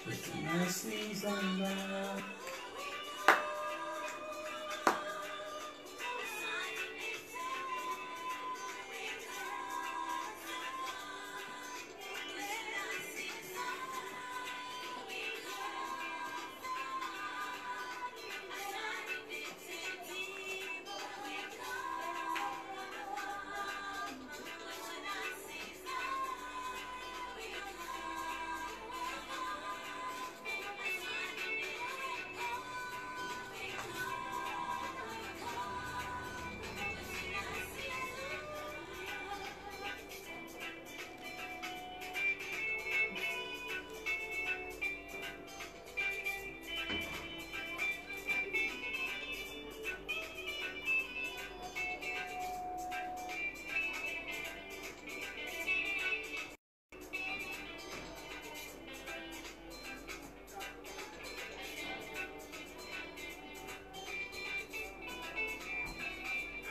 Mercies and love.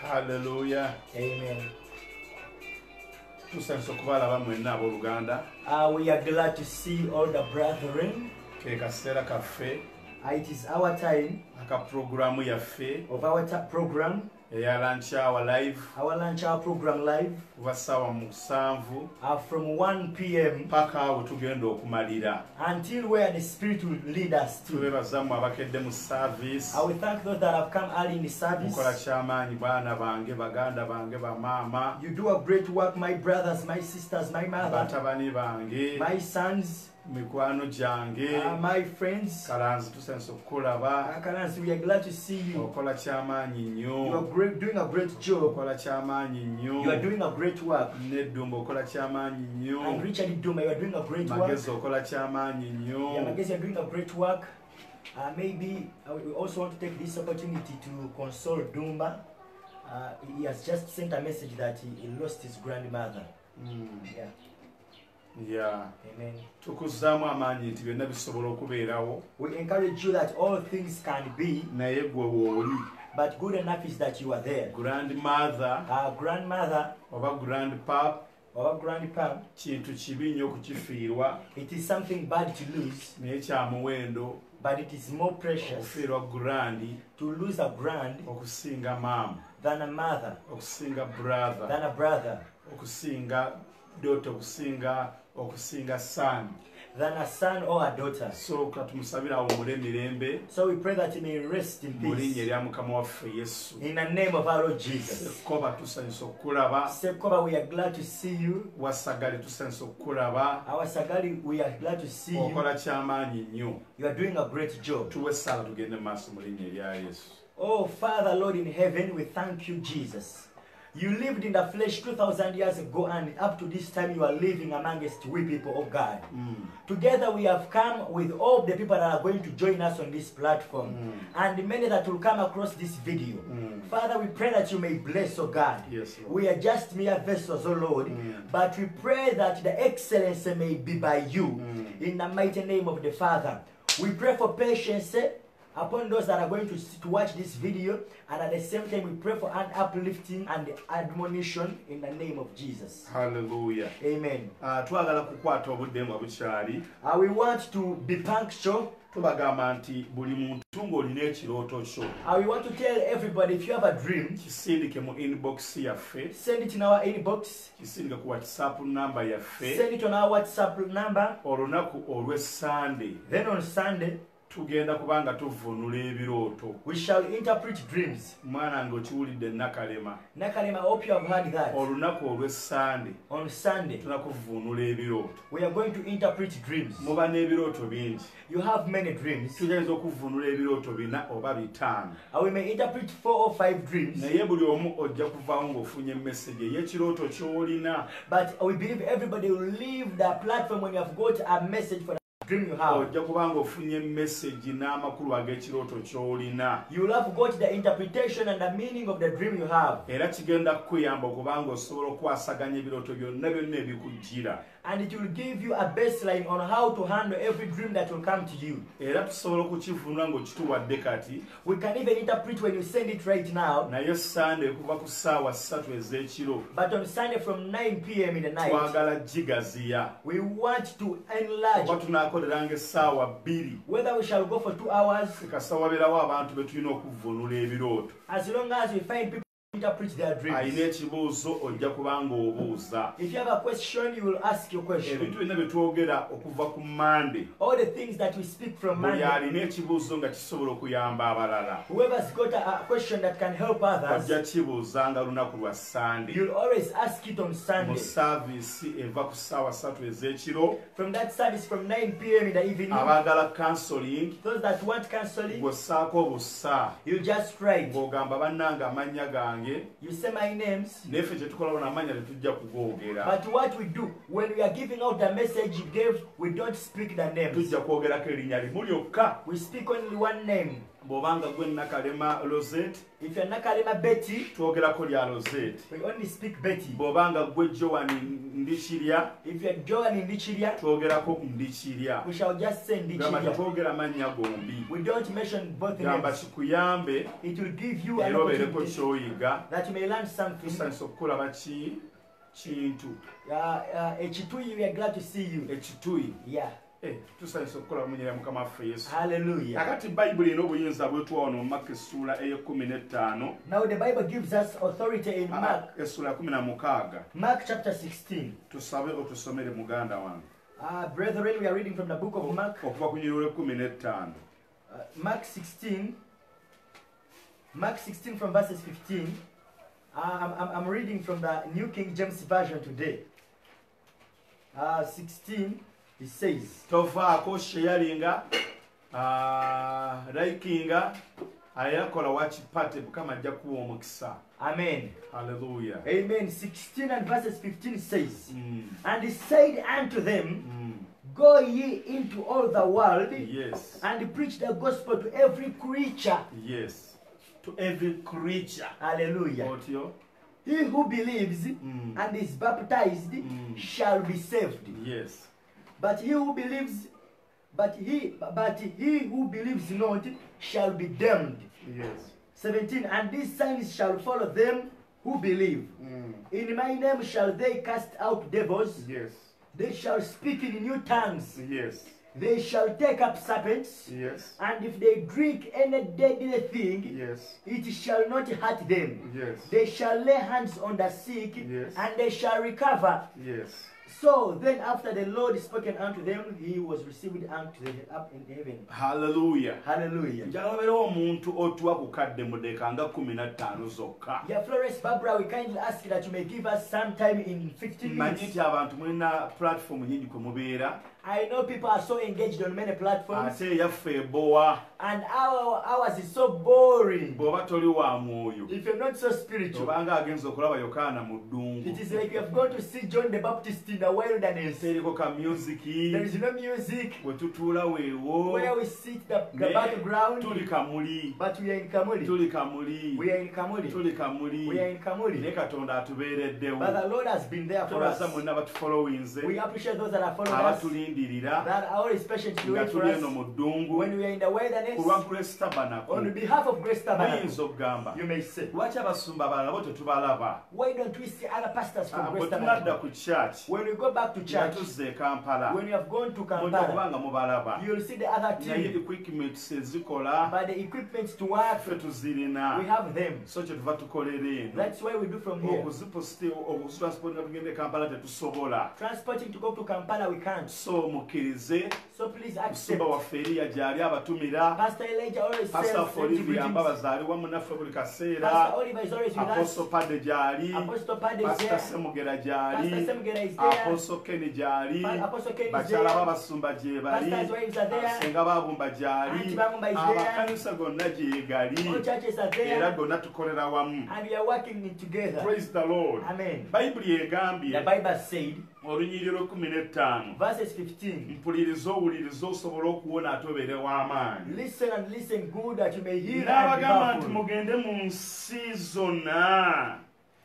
Hallelujah. Amen. Tusanso kubalaba mwenna abooluganda. We are glad to see all the brethren. Ke kaseera kaffe. It is our time Aka programu yaffe. of our program. Eya lunch hour live. Our lunch hour program live. Kuva ssaawa 7 from 1 p.m. paka awo tugenda okumalira. until where the Spirit will lead us to. Twebaza mmwe abakedde mu service. I will thank those that have come early in the service. Mukola kyamaanyi baana bange baganda bange bamaama. You do a great work, my brothers, my sisters, my mother, Batabani bange. my sons, Mikwano gyange. my friends. Kalanzi tusense okukulaba. Kalanzi, we are glad to see you. Okola kyamaanyi nnyo. You are doing a great job. Okola kyamaanyi nnyo. You are doing a great work. Neddumba okola kyamaanyi nnyo. And Richard Duma, you are doing a great work. Magezi okola kyamaanyi nnyo. Yeah, Magezi, you are doing a great work. Maybe we also want to take this opportunity to console Dumba. He has just sent a message that he lost his grandmother. Yeah. Yeah. Amen. Tukuzzaamu amaanyi nti byonna bisobola okubeerawo. We encourage you that all things can be, naye gwe wooli. but good enough is that you are there. Grandmother Grandmother oba grandpap or grandpa, kintu kibi nnyo okukifiirwa it is something bad to lose, naye kya muwendo but it is more precious okufiirwa grandi to lose a grand okusinga maama, than a mother, okusinga brother, than a brother, okusinga daughter, okusinga son. than a son or a daughter. So katumusabira awumule emirembe So we pray that he may rest in mu linnya peace. erya Mukama waffe Yesu. In the name of our Lord Jesus. Sekkoba tusanyusa okukulaba. Sekoba, we are glad to see you. Wasagale tusanyusa okukulaba. Our Sagali, we are glad to see you. Okola kyamaanyi nnyo. You are doing a great job. Tuwe essaawa tugende mu maaso mu linnya erya Yesu. Oh, Father, Lord in heaven, we thank you, Jesus. You lived in the flesh 2,000 years ago, and up to this time you are living amongst we people of God. Together we have come with all the people that are going to join us on this platform, and many that will come across this video. Father, we pray that you may bless, oh God. Yes, Lord. We are just mere vessels, oh Lord, but we pray that the excellence may be by you, in the mighty name of the Father. We pray for patience upon those that are going to watch this video, and at the same time we pray for an uplifting and admonition in the name of Jesus. Hallelujah. Amen. Twagala kukwata obudde nga bukyali. We want to be punctual. Tubagamba nti buli muntu ng'olina ekirooto kyo. We want to tell everybody, if you have a dream, Kisindike mu inbox yaffe. send it in our inbox. Kisindike ku WhatsApp number yaffe. Send it on our WhatsApp number. Olunaku olw'Essande Then on Sunday, tugenda kubanga tuvunula ebirooto. we shall interpret dreams. Mwana ng'okiwulidde Nakalema. Nakalema, I hope you have heard that. Olunaku olw'Essande On Sunday, tunakuvunula ebirooto. we are going to interpret dreams. Muba n'ebirooto bingi. You have many dreams. Tugenda okuvunula ebirooto 4 oba 5. We may interpret 4 or 5 dreams. Naye buli omu ojja kuvaawo ng'ofunye message ey'ekirooto ky'olina. But we believe everybody will leave the platform when you have got a message for the dream you have. Ojja kubanga ofunye message n'amakulu ag'ekirooto ky'olina. You will have got the interpretation and the meaning of the dream you have. Era kigenda kukuyamba okubanga osobola okwasaganya ebirooto byonna ebikujjira. And it will give you a baseline on how to handle every dream that will come to you. Era tusobola okukivunula ng'okituwadde kati. We can even interpret when you send it right now. Naye Sunday kuva ku ssaawa 3 ez'ekiro. But on Sunday from 9 p.m. in the night, Twagala gigaziya. we want to enlarge. Oba tunaakoleranga essaawa 2 whether we shall go for 2 hours, kasa wabeerawo abantu be tulina okuvvuunula ebirooto as long as we find people who interpret their alina dreams. ekibuuzo ojja kubanga obuuza If you have a question, you will ask your question. ebintu byonna bye twogera okuva ku Mande All the things that we speak from buli Monday, alina ekibuuzo nga kisobola okuyamba abalala whoever's got a question that can help others, ojja kibuuzanga lunaku lwa Sande you'll always ask it on mu Sunday. saaviisi eva ku ssaawa 3 ez'ekiro. From that service from 9 p.m. in the evening, abaagala counseling those that want counseling, bw'ossaako obussa you just write. ng'ogamba bannange amannya gange You say my names. neffe kye tukolawo n'amannya tetujja kugoogera But what we do, when we are giving out the message you gave, we don't speak the names. tujja kwogerako erinnya limu lyokka. We speak only one name. bw'obanga gwe Nakalema Rosette If you're Nakalema Betty, twogerako lya Rosette. we only speak Betty. bw'obanga gwe Joan Ndikirya If you're Joan Ndichirya, twogerako Ndikirya. we shall just say gamba Ndichirya. tetwogera mannya gombi. We don't mention both gamba names. kikuyambe It will give you an era obeereko opportunity ky'oyiga. that you may learn something. tusanyusa okukulaba kintu Echituyi, we are glad to see you. ekituyi. Yeah. tusanyusa okukola mu nnyera Mukama waffe Yesu. Hallelujah. kakati bayibuli erina obuyinza bwetuwa wano mu Maka essula ey'15 Now the Bible gives us authority in Mark. essula ya 16. Mark chapter 16. tusabe otusomere muganda wange Brethren, we are reading from the book of Mark. okuva ku nnyiriro 15. Mark 16. Mark 16 from verses 15. I'm reading from the New King James Version today. 16, it says, tovaako sheyalinga likinga ayakola wakipate Mukama ajja kuwa omukisa. Amen. Hallelujah. Amen. 16 and verses 15 says, And he said unto them, Mm. Go ye into all the world, Yes. and preach the gospel to every creature. Yes. To every creature. Hallelujah. Otyo. He who believes and is baptized shall be saved. Yes. But he who believes, but he who believes not shall be damned. Yes. 17. And these signs shall follow them who believe. In my name shall they cast out devils. Yes. They shall speak in new tongues. Yes. They shall take up serpents. Yes. And if they drink any deadly thing, Yes. it shall not hurt them. Yes. They shall lay hands on the sick, Yes. and they shall recover. Yes. So then after the Lord spoken unto them, he was received unto them up in heaven. Hallelujah. Hallelujah. Njalabeerawo omuntu otuwa ku kadde mu ddeeka nga 15 zokka. Yeah, Flores Barbara, we kindly ask that you may give us some time in 15 Mmanyi minutes. nti abantu mulina platform nyingi kwe mubeera I know people are so engaged on many platforms, ate eyaffe ebowa and ours is so boring. bw'oba toli wa mwoyo If you're not so spiritual, obanga agenza okulaba Yokaana mu ddungu it is like you have gone to see John the Baptist in the wilderness. teriko ka musiki There is no music bwe tutuula weewo where we sit the ne background, tuli kamuli but we are in Kamuli. tuli kamuli We are in Kamuli. tuli kamuli We are in ne Kamuli. Katonda atubeereddewo. But the Lord has been there for us. Tubaza mwenna batufollowinze We appreciate those that are following us, abatulindirira that are always patiently nga waiting for tuli us. eno mu ddungu When we are in the wilderness, ku lwa Grace Tabernacle. on behalf of Grace Tabernacle, Muyinza okugamba you may say, lwaki abasumba abalala bo tetubalaba why don't we see other pastors from bwe Grace tunadda Tabernacle? ku church When we go back to nga church, tuzza e Kampala when we have gone to mujja Kampala, kubanga mubalaba you'll see the other naye team. equipments ezikola But the equipment to work, ffe tuzirina we have them. so kye tuva tukolera eno That's why we do from here. okuzitransportinga tugenda e Kampala tetusobola Transporting to go to Kampala, we can't. so mukkirize So please accept. musumba waffe Eriya gy'ali abatumira Pastor Elijah always says, Pastor send you Olivia greetings. Mbabazi ali wamu naffe buli kaseera Pastor Oliver is always with us. Apostle Padde gy'ali Apostle Pad is Pastor there. Semugera Pastor gy'ali Semgera is there. Apostle Kenny gy'ali Apostle Ken is bakyala there. b'abasumba gye bali Pastors' wives are there. Senga Babumba gy'ali Auntie Babumba is there. amakanisa gonna gye gali All churches are era there. gonna tukolera wamu. And we are working in together. Praise the Lord. Amen. Bayibuli The egambye Bible said, olunyiriro 15 verses 15, mpuliriza owuliriza osobola okuwona ate obeere w'amaanyi. listen and listen good that you may hear and be N'abagamba nti powerful. mugende mu nsi zonna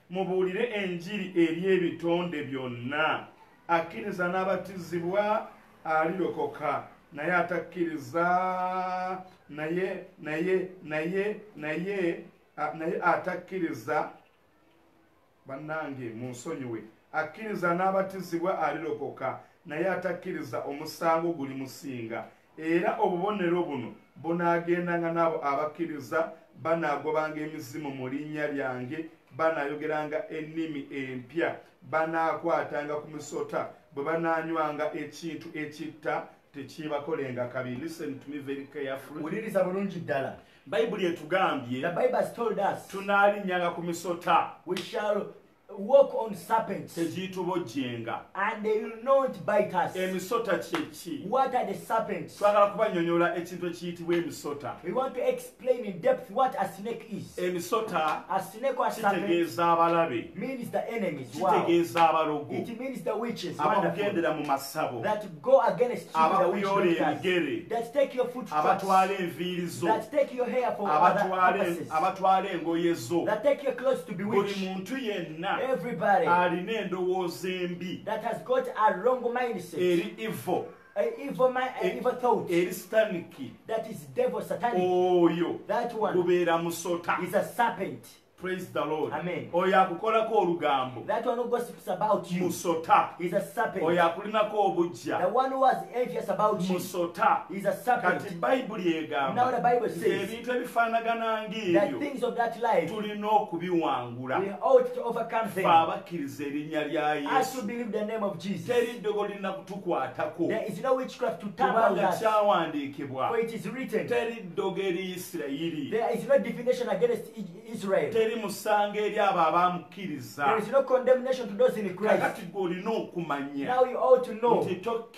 mubuulire enjiri eri ebitonde byonna. Akkiriza n'abatizibwa alirokoka naye atakkiriza naye atakkiriza bannange munsonyiwe akkiriza n'abatizibwa alirokoka naye atakkiriza omusango guli musinga. Era obubonero buno bunaagendanga n'abo abakkiriza, banaagobanga emizimu mu linnya lyange, banaayogeranga ennimi empya, banaakwatanga ku misota, bwe banaanywanga ekintu ekitta tekibakolenga kabi. Listen to me very carefully. Wuliriza bulungi ddala. Bayibuli etugambye The Bible has told us tunaalinnyanga ku misota we shall walk on serpents tegitubojjenga. and they will not bite us. Emisota kye ki? What are the serpents? Twagala kubanyonyola ekintu ekiyitibwa emisota. We want to explain in depth what a snake is. Emisota A snake or a serpent kitegeeza abalabe, means the enemies. Wow. kitegeeza abalogo, It means the witches. Wonderful. abakugendera mu masabo, That go against you, the witch abakuyoola doctors. ebigere, That take your foot abatwala tracks. enviiri zo, That take your hair for other purposes. abatwala engoye zo. That take your clothes to Buli bewitch. muntu yenna Everybody alina endowooza embi that has got a wrong mindset, eri evil, an evil thought, eri sitaniki, that is devil, satanic. oyo That one gubeera musota. is a serpent. Praise the Lord. Amen. Oyo akukolako olugambo That one who gossips about you musota. is a serpent. Oyo akulinako The obujja one who was envious about you musota. is a Kati serpent. bayibuli Now the egamba Bible nti says ebintu ebifaanagana that ng'ebyo things of that life, tulina okubiwangula. we ought to overcome Ffe them abakkiriza erinnya lya as we Yesu. believe the name of Jesus. Teri ddogo lirina kutukwatako There is no witchcraft to tamper with kubanga us, kyawandiikibwa. for it is written. Teri ddogo eri Isirayiri. There is no divination against Israel. Teri musango eri abo abamukkiriza. There is no condemnation to those in Christ. Kakati gwe olina okumanya Now you ought to know nti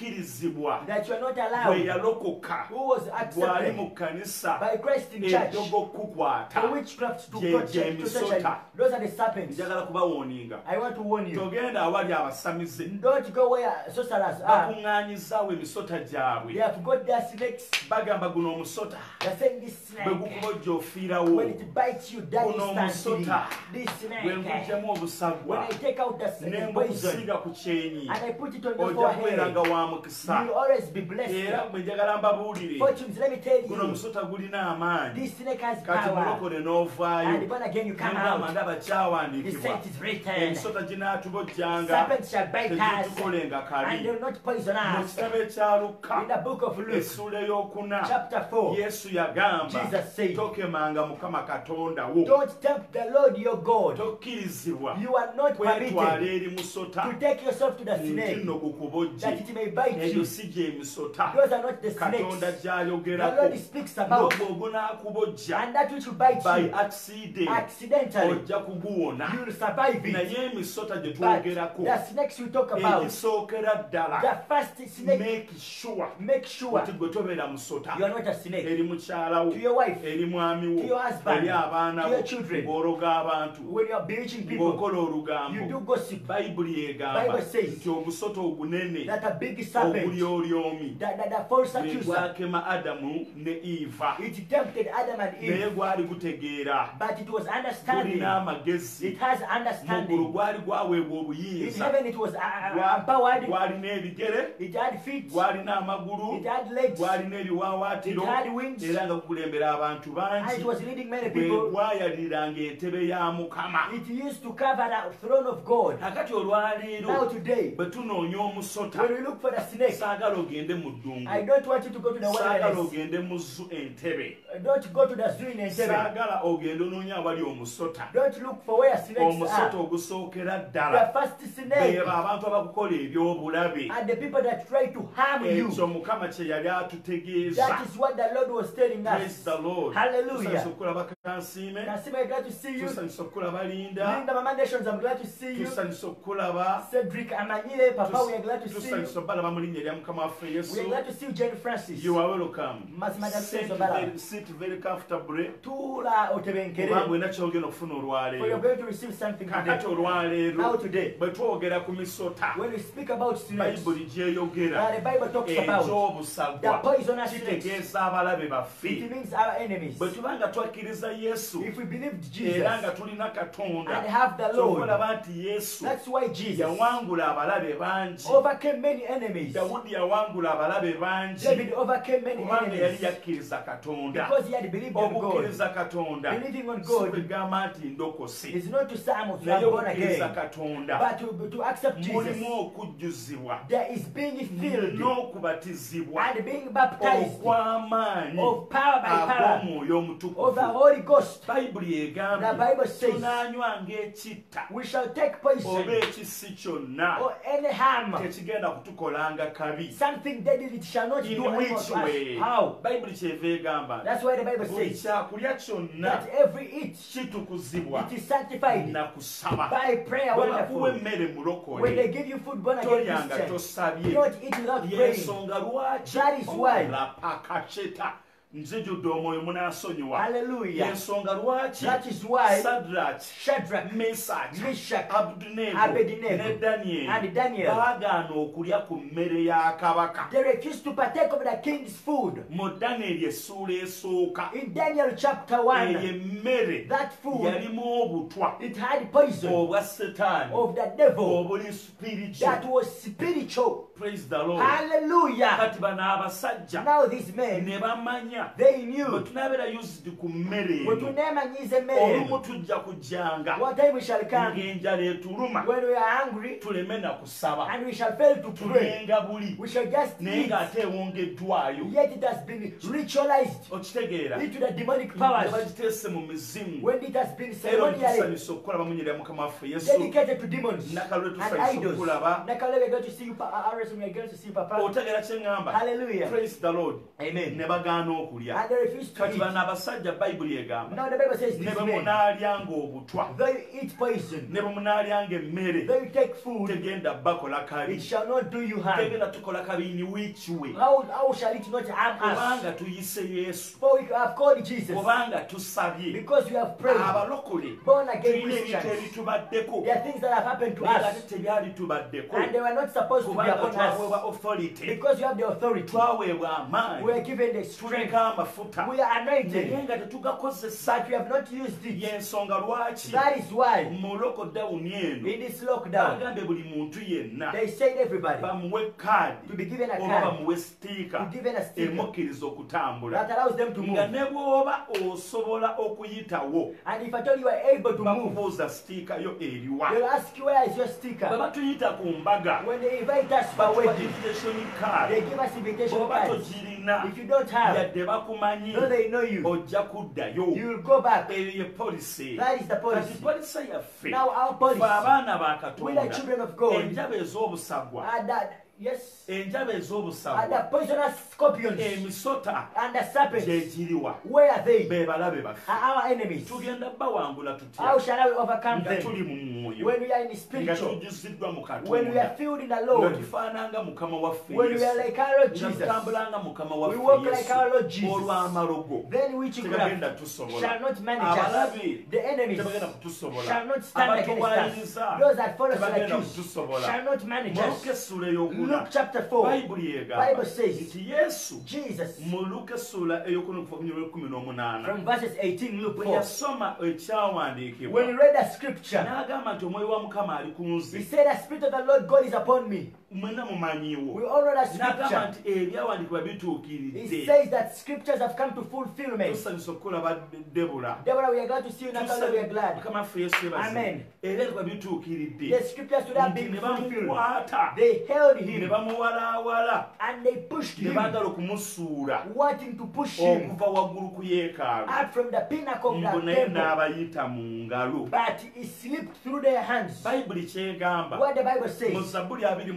tokkirizibwa that you are not bwe allowed, yalokoka who was bw'ali mu accepted kkanisa by Christ in church, eddogo kukwata. for witchcraft to Gye touch emisota. you. Those are the serpents. Njagala kubawooninga. I want to warn you. Togenda awali abasamize. Don't go where sorcerers are. Bakuŋŋaanyizaawo emisota They gyabwe. have got their snakes. Bagamba guno omusota They're saying this bwe snake, gukubojja ofiirawo. when it bites you, that Guno instantly. omusota This bwe snake, nguggyamu when obusagwa I take out the ne poison mbukusiiga ku kyenyi, and I put it on your ojja kubeera nga forehead, wa you mukisa. will always be blessed. Era bwe njagala mbabuulire, Fortunes, let me tell guno you, omusota gulina amaanyi. this snake has Kati power. mulokole n'ovaayo. And born again, you come Mugamba out. ndaba The kyawandiikibwa. saint is written. Emisota ginaatubojjanga Serpents shall bite us, tegitukolenga and kabi. they will not poison Mu us. kitabo ekya Luka In the book of Luke, essuula ey'okuna, chapter 4, Yesu yagamba Jesus said, tokemanga Mukama Katonda wo, don't tempt the Lord your God. tokkirizibwa You are not kwetwala permitted eri musota to take yourself to the nti snake, nno gukubojje. that it may bite Ebyo you. si gyemisota Those are not the Katonda snakes the gy'ayogerako. Lord speaks about. N'ogwo ogunaakubojja And that which will bite by you accident accidentally, ojja kuguwona. you will survive it. Naye emisota gye But twogerako the snakes we talk about, egisookera ddala, the first snake, make sure make sure nti gwe tobeera musota you are not a snake. eri mukyala wo, To your wife, eri mwami to your wo, husband, eri abaana to bo, your children. ng'ologa abantu, when you are bewitching people, ng'okola you olugambo. do gossip. Bayibuli egamba Bible says nti ogusota ogunene That a big serpent, ogulyolyomi the false gwe accuser, gwakema Adamu ne Eva, it tempted Adam and naye Eve, gwali gutegeera, but it was understanding. gulina amagezi. It has Muggulu understanding. gwali gwaweebwa In obuyinza, heaven it was empowered. gwalina ebigere, It had feet. gwalina amagulu, It had legs. gwalina ebiwaawaatiro, It had wings. era nga gukulembera abantu And bangi. it was leading many Bwe people. gwayaliriranga entebe ya Mukama. It used to cover the throne of God. Kakati Now olwaleero today, bwe tunoonya omusota, when we look for the snake, saagala ogende mu ddungu, I don't want you to go to the saagala wilderness. ogende mu entebe, Don't go to the zoo in Entebbe. saagala ogende onoonya awali omusota. Don't look for where snakes Omusota are. ogusookera The ddala first snake beebo abantu abakukola ebyobulabe. are the people that try to harm you. Ekyo Mukama kye yali atutegeeza. That is what the Lord was telling Praise us. the Lord. Hallelujah. Tusanyusa okulaba Kansiime, Nasima, I'm glad to see you. tusanyusa okulaba Linda, Linda Mama Nations, I'm glad to see you. tusanyusa okulaba, Cedric Amanyile, Papa, we are glad to see you. tusanyusa balaba mu linnya lya Mukama waffe We are Yesu. glad to see you, Jane Francis. You are welcome. Mazima Sit Jackson Balaba. sit very comfortably. Tula Kubanga otebenkere. olina kyogenda okufuna For you're olwaleero. going to receive something Kakati today. olwaleero Now today, bwe twogera ku misota, when we speak about snakes, Bayibuli gyeyogera the Bible talks about the egy'obusagwa poisonous snakes. kitegeeza abalabe baffe. It means our enemies. Bwe tuba nga twakkiriza Yesu If we believed era era nga tulina Katonda and have the Lord. kyokulaba nti Yesu That's why Jesus yawangula abalabe bangi. overcame many enemies. Dawudi yawangula abalabe bangi David overcame many kubanga yali enemies yakkiriza Katonda. because he had believed on God. Okukkiriza Katonda Believing on si God kwegamba nti ndokose, is not to some of you are naye born okukkiriza again, Katonda but to accept Jesus. mulimu okujjuzibwa There is being filled n'okubatizibwa and being baptized okw'amaanyi of power by power ag'omwoyo of the omutukuvu. Holy Ghost. Bayibuli The egambye Bible says tunaanywanga ekitta we shall take oba poison ekisi kyonna or any harm, tekigenda kutukolanga kabi. something deadly, it shall not In do harm which to us. way? How? Bayibuli kyeva egamba That's why the Bible buli says kyakulya kyonna that every eat kitukuzibwa it is sanctified na kusaba. by prayer. Bwe bakuwa Wonderful. emmere When they mulokole give you food, born again tolyanga Christian, tosabye. don't eat without praying. Yensonga lwaki That is why. olapakasheta nzijudde omwoyo munaasonyiwa. Hallelujah. Yensonga lwaki That is why Sadraki, Shadrach, Mesaki, Meshach, Abednego Abednego, ne Danyeri and Daniel, baagaana okulya ku mmere ya kabaka. they refused to partake of the king's food. Mu Danyeri essuula esooka In Daniel chapter eyo 1, emmere that food, yalimu obutwa it had poison obwa Setaani of the devil obuli spiritual. that was spiritual. Praise the Lord. Hallelujah. Kati bano abasajja Now these men, ne bamanya they bwe knew tunabeera used ku mmere when eno tuneemanyiize emmere olumu eno, tujja kujjanga what time we shall come ng'enjala etuluma when we are hungry tuleme na kusaba and we shall fail to pray. tulenga buli We shall just naye eat, ng'ate ewongeddwayo. yet it has been ritualized Okitegeera into the demonic nga powers bagiteese mu mizimu. when it has been Era ceremonially tusanyusa okulaba munyerera Mukama waffe Yesu. dedicated to demons Nakalwe and tusanyusa idols. okulaba. Nakala, we're going to see you, we are going to see Papa. Otegeera kye ŋŋamba? Hallelujah. Praise the Lord. Amen. Ne bagaana okulya. And they refused to Kati eat. bano abasajja Bayibuli egamba Now the Bible says ne this bwe men, munaalyanga obutwa though you eat poison, ne bwe munaalyanga emmere though you take food, tegenda bakola kabi. it shall not do you harm. Tegenda tukola kabi in which way? How shall it not harm us? Kubanga tuyise Yesu. For we have called Jesus, Kubanga tusabye. because we have prayed. Abalokole Born again tulina ebintu Christians, ebitubaddeko there are things that have happened to naye us, ate tebyali tubaddeko and they were not supposed to be kubanga upon twaweebwa us, authority, because you have the authority. twaweebwa amaanyi, We are given the strength. tuliko amafuta We are naye anointed, nga tetugakozesa. but we have not used it. Y'ensonga lwaki That is why mu lockdown eno in this lockdown, bagambye buli muntu yenna they said everybody bamuwe kaadi to be given a oba card, bamuwe sitiika to be given a sticker emukkiriza okutambula that allows them to nga move. ne bw'oba osobola okuyitawo And if at all you are able to move, bakubuuza sitiika yo eriwa. they'll ask you, where is your bwe sticker? batuyita ku mbaga When they invite us for batuwa wedding, invitation they card give us invitation bw'oba cards. togirina If you don't have, yadde bakumanyi though they know you, ojja kuddayo. you will go back. Eyo ye policy. That is the Kati policy. polisi yaffe Now our policy, ffe abaana ba we the Katonda children of God, enjaba ez'obusagwa are that, yes, enjaba are the ez'obusagwa poisonous scorpions emisota and the serpents. gyegiriwa Where are they? be balabe baffe. Are our enemies. Tugenda bawangula How tutya shall I overcome nga them? tuli mu mwoyo When we are in the nga spiritual, tujjuziddwa mu when we are Katonda filled in the nga Lord, tufaananga Mukama waffe when we are Yesu like our Lord nga Jesus, tutambulanga Mukama we waffe walk like our Lord Yesu Jesus, olw'amalogo then witchcraft tegagenda tusobola. shall not manage us. Abalabe The enemies tebagenda kutusobola. shall not stand against us. Abatuwayiriza Those that follow us like tebagenda you kutusobola. shall not manage Mu Luka us. essula ey'okuna Luke chapter 4, Bayibuli egamba Bible says, nti Yesu Jesus, mu Luka essula ey'okuna okuva ku nnyiriri 18 from verses 18, Luke bwe 4, yasoma ekyawandiikibwa when he read the scripture, n'agamba nti omwoyo wa Mukama ali ku he nze. said, the Spirit of the Lord God is upon me. Mwenna mumanyiwo. We all know that N'agamba scripture. nti ebyawandiikibwa bituukiridde. He says that scriptures have come to fulfillment. Tusanyusa okulaba Debula. Deborah, we are glad to see you. Natalia, we are glad. Mukama waffe Yesu yebaze. Amen. Ebyandikibwa bituukiridde. The scriptures would have Nti been ne fulfilled. bamukwata They held ne him bamuwalaawala and they pushed ne him, baagala okumusuula wanting to push him okuva waggulu ku yeekaalu. out from the pinnacle of Mbu the naye temple. n'abayita mu ngalo. But he slipped through their hands. Bayibuli kyegamba What the Bible mu says, Zabbuli 23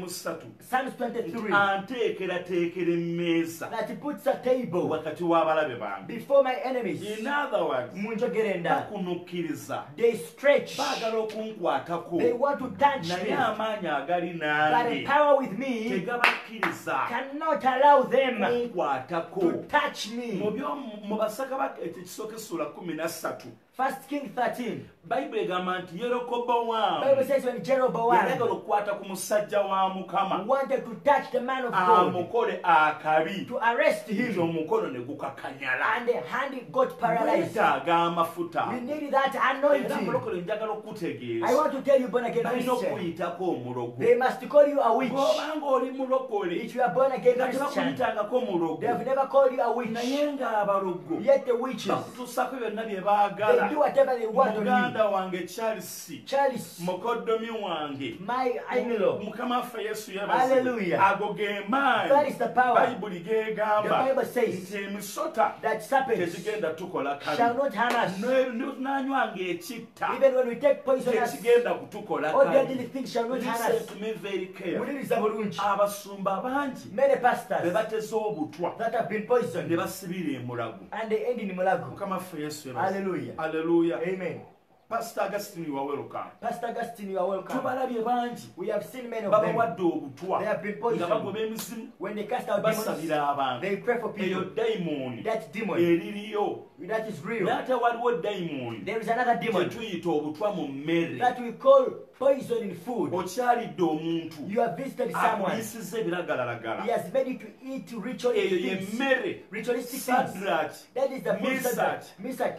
Psalms 23, anteekerateekera emmeeza that he puts a table wakati w'abalabe bange. before my enemies. In other words, Munjogerenda. bakunukkiriza They stretch. baagala okunkwatako They want to touch naye me. amaanyi agali But the nange power with me tegabakkiriza cannot allow them kunkwatako. to touch mu me. basaka ekisooka essula 13 1 Kings 13. Bayibuli egamba nti Bible Yerobowamu says when Jeroboam yayagala okukwata ku musajja wa Mukama wanted to touch the man of God, amukole akabi to arrest nti him, omukono ne gukakanyala. and the hand got paralyzed. Weetaaga amafuta. We need that Era anointing. mulokole njagala I okukutegeeza want to tell you, born again balina Christian, okuyitako omulogo. they must call you a witch. Bw'obanga oli mulokole If you are born again nga Christian, tebakuyitangako mulogo, they have never called you a witch. naye ng'abalogo Yet the witches, bakutuusako byonna bye they baagala. do whatever they want on you. Muganda wange Charles, Charles, mukoddomi wange, my in-law, Mukama waffe Yesu Hallelujah. yabazibwe. Ago ge maanyi that is the power. Bayibuli The geegamba Bible says nti emisota that serpents tekigenda tukola shall kabi. not harm us. Nanywanga ekitta Even when we take poisonous tekigenda kutukola or deadly kabi. things shall not harm Listen us. to me very carefully. Muliriza bulungi. Abasumba bangi Many be pastors bateze obutwa that have been ne poisoned basibira emulago. and they end in Mulago. Mukama waffe Yesu Hallelujah. Hallelujah. Amen. Pastor Augustine you are welcome. Pastor Augustine, you are welcome. Tubalabye bangi We have seen many of them. babawadde obutwa They have been nga poisoned. bagoba emizimu When they cast out demons, basabira abantu. they pray for Eyo people. dayimooni That demon, eririyo. that is real. N'ate waliwo dayimooni There is another gye demon tuyita obutwa mu mmere. that we call poison in food. Okyalidde omuntu You have visited someone. akuyisizza ebiragalalagala. He has made you to eat Eyo ritualistic ye things. mmere. Ritualistic things. Sadraki, That is the food Mesach, Meshach, and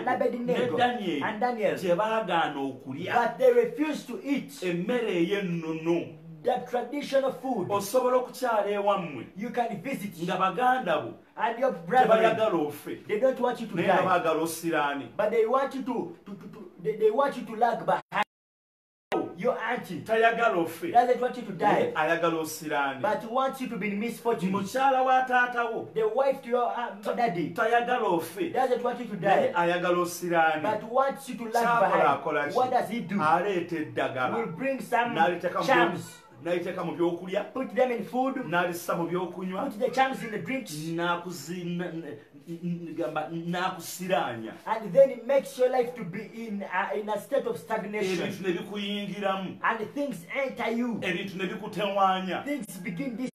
Abeduneego Abednego, ne and Danyeri Daniel. gye baagaana okulya But they refuse to eat emmere ey'ennono. the traditional food. Osobola okukyala ewammwe You can visit, nga baganda bo and your brethren, tebayagala ofe they don't want you to naye nga die, baagala osiraani. but they want you they want you to lag behind. Your auntie Tayagala ofe doesn't want you to naye die, ayagala osiraani. but wants you to be in misfortune. Mukyala wa taatawo The wife to your daddy tayagala ofe doesn't want you to naye die, ayagala osiraani. but wants you to lag Ky'akola akola behind. ki? What does he do? Aleeta eddagala Will bring some n'aliteeka mu charms, n'aliteeka mu byokulya put them in food, n'alissa mu byokunywa put the charms in the drinks, n'akusiraanya. and then it makes your life to be in a state of stagnation, Ebintu ne bikuyingiramu, and things enter you. ebintu ne bikutewaanya. Things begin this.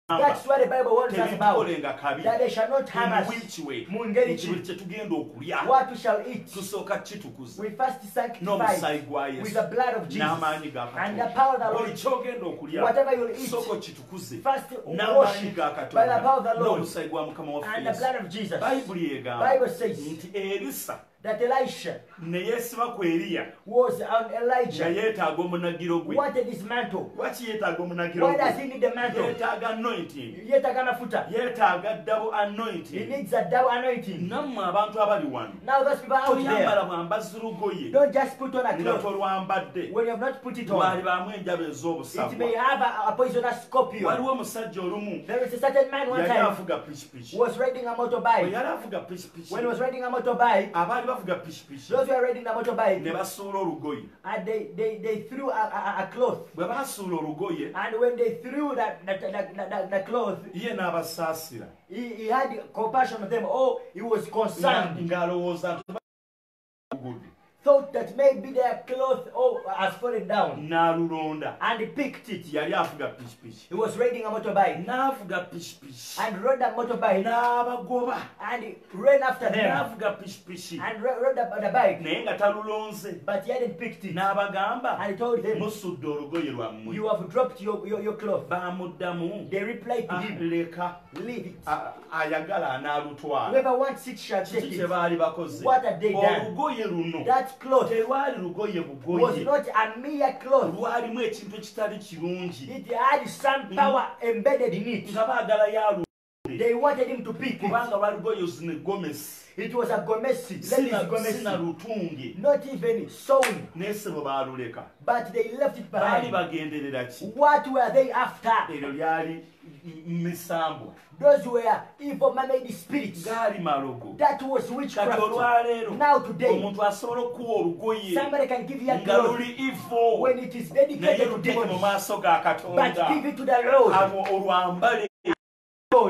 That's what the Bible warns us about. Tebitukolenga kabi. That they shall not harm In us. which way? Mu ngeri Nti ki? buli kye tugenda okulya What we shall eat. tusooka kitukuza We first sanctify n'omusaayi gwa with Yesu the blood of Jesus n'amaanyi ga and the power of the Katonda. Lord. Buli ky'ogenda okulya Whatever you'll eat, sooka okitukuze first n'amaanyi worship ga by the power of Katonda the Lord n'omusaayi gwa Mukama waffe and the Yesu. blood of Jesus. Bayibuli egamba Bible says nti Erisa that Elisha ne yeesiba ku Eriya was on nga Elijah, yeetaaga omunagiro gwe. wanted his mantle. Lwaki yeetaaga omunagiro Why does gwe? he need the mantle? Yeetaaga anointing. Yetaaga mafuta. Yeetaaga double He anointing. needs a double anointing. Nammwe abantu abali wano Now those people out toyambala there, bwambazi lugoye don't just put on a nga cloth tolwambadde when you have not put it lwali on. baamu enjaba It ez'obusagwa. may have a poisonous scorpion. Waliwo omusajja olumu There is a certain man one yali time avuga pikipiki. who was riding a Bwe motorbike. yali avuga pikipiki, When he was riding a motorbike, abaali bavuga pikipiki those who were riding a ne motorbike, basuula olugoye. and they threw a cloth. Bwe baasuula olugoye, And when they threw the cloth, ye n'abasaasira he had compassion on them. Oh, he was concerned. ng'alowooza nti bagudde. Thought that maybe their cloth has fallen down. N'alulonda. And he picked it. Yali avuga pikipiki. He was riding a motorbike. N'avuga pikipiki. And rode the motorbike. N'abagoba. And he ran after them. N'avuga pikipiki. And rode the bike. Naye nga talulonze. But he hadn't picked it. N'abagamba, And he told them, musudde olugoye lwammwe. you have dropped your cloth. Bamuddamu, They replied to him, leka leave it. ayagala anaalutwala. Whoever wants it shall take Kiki kye it. baali bakoze? What had they done? Olugoye luno That cloth terwali lugoye was bugoye. not a mere cloth. Lwalimu ekintu ekitali kirungi. It had some power embedded in it. Nga baagala yalu. They wanted him to pick it. Kubanga lwali lugoye zino gomesi. It was a gomesi. Ladies Sina gomesi. lutunge. Not even sewing. N'essebo baaluleka. But they left it Baali behind. bagenderera ki? What were they after? Eryo lyali misambwa. Those were evil man-made spirits. Gaali malogo. That was Kati witchcraft. olwaleero Now today, omuntu asobola okuwa olugoye somebody can give you a nga cloth luli evil when it is naye dedicated to luteeke mu demons. maaso ga But Katonda give it to the Lord. abo olwambale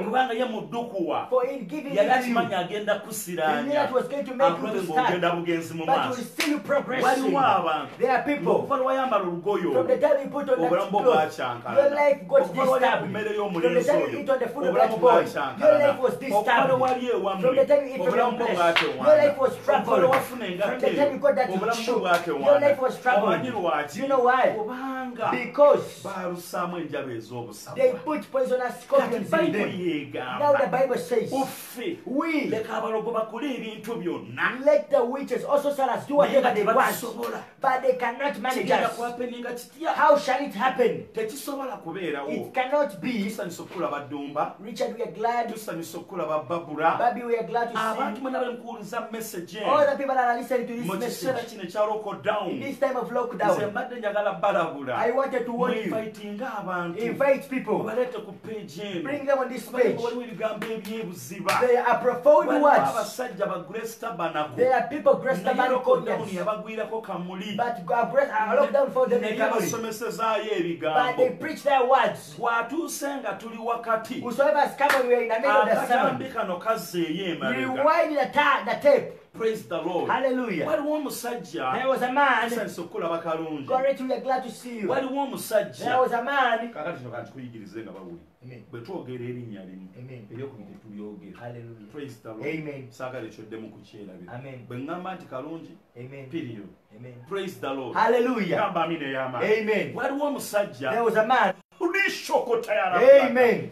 kubanga ye muddukuwa For in giving yali it to you, akimanya agenda he knew kusiranya that was going to make you akulabe to ng'ogenda stand, bugenzi mu but you will maaso still progressing. waliwo abantu There are people, okuva lwe wayambala olugoyo from the time you put on that obulamu bwo clothes, your bwakyankalana life got okuva lwe walya ku disturbed. mmere From the y'omulenzi time you oyo eat on the food of obulamu that boy, your bwakyankalana life was okuva lwe disturbed. wali ewammwe From the time you eat from obulamu your bwo place, your bwatewaana life was okuva lwe troubled. wafuna From engato the time you got that obulamu bwo shoe, your bwatewaana life was omanyi troubled. lwaki You know why? kubanga Because baalusaamu enjaba ez'obusabwa they put poisonous kati scorpions in bayibuli them. yeegamba Now the Bible says, uffe we leka abalogo bakole ebintu byonna let the witches also shall us do whatever they want, tebatusobola but they cannot manage kigenda us. kwapeninga kitya How shall it happen? tekisobola kubeerawo It cannot be. tusanyusa okulaba ddumba Richard, we are glad. tusanyusa okulaba babula Baby, we are glad to abantu see mwena bemukuwuliza message all the people that are listening to mu this kiseera message kino ekya in lockdown this time of nze lockdown. mbadde njagala balabula I wanted to warn you. mwinvitinga abantu Invite people. obaleete ku page eno Bring them on this Kubanga page. waliwo ebigambo ebyebuziba They are profound waliwo words. abasajja ba Grace Tabernacle They are people Grace naye Tabernacle, lockdown yes. yabagwirako kamuli But God bless our lockdown for them in naye family. basomesezaayo But ebigambo they preach their words. bw'atuuse nga tuli wakati Whosoever has come when we are in the middle of the akatambi sermon, kano kazzeeyo emabega rewind the tape. praise the lord Hallelujah. waliwo omusajja There was a man. tusanyusa okulaba kalungi Correct, we are glad to see you. waliwo There omusajja was a man. kakati kino kantukuyigirize nga bawuli Amen. bwe twogera erinnya limu Amen. ebyokubiri tubyogera Hallelujah. praise the lord Amen. saagala ekyoddemu kukyerabira Amen. bwe ŋŋamba nti kalungi Amen. period Amen. praise the lord Hallelujah. gamba amina ey'amaanyi Amen. waliwo omusajja There was a man. ulishokota yara Amen.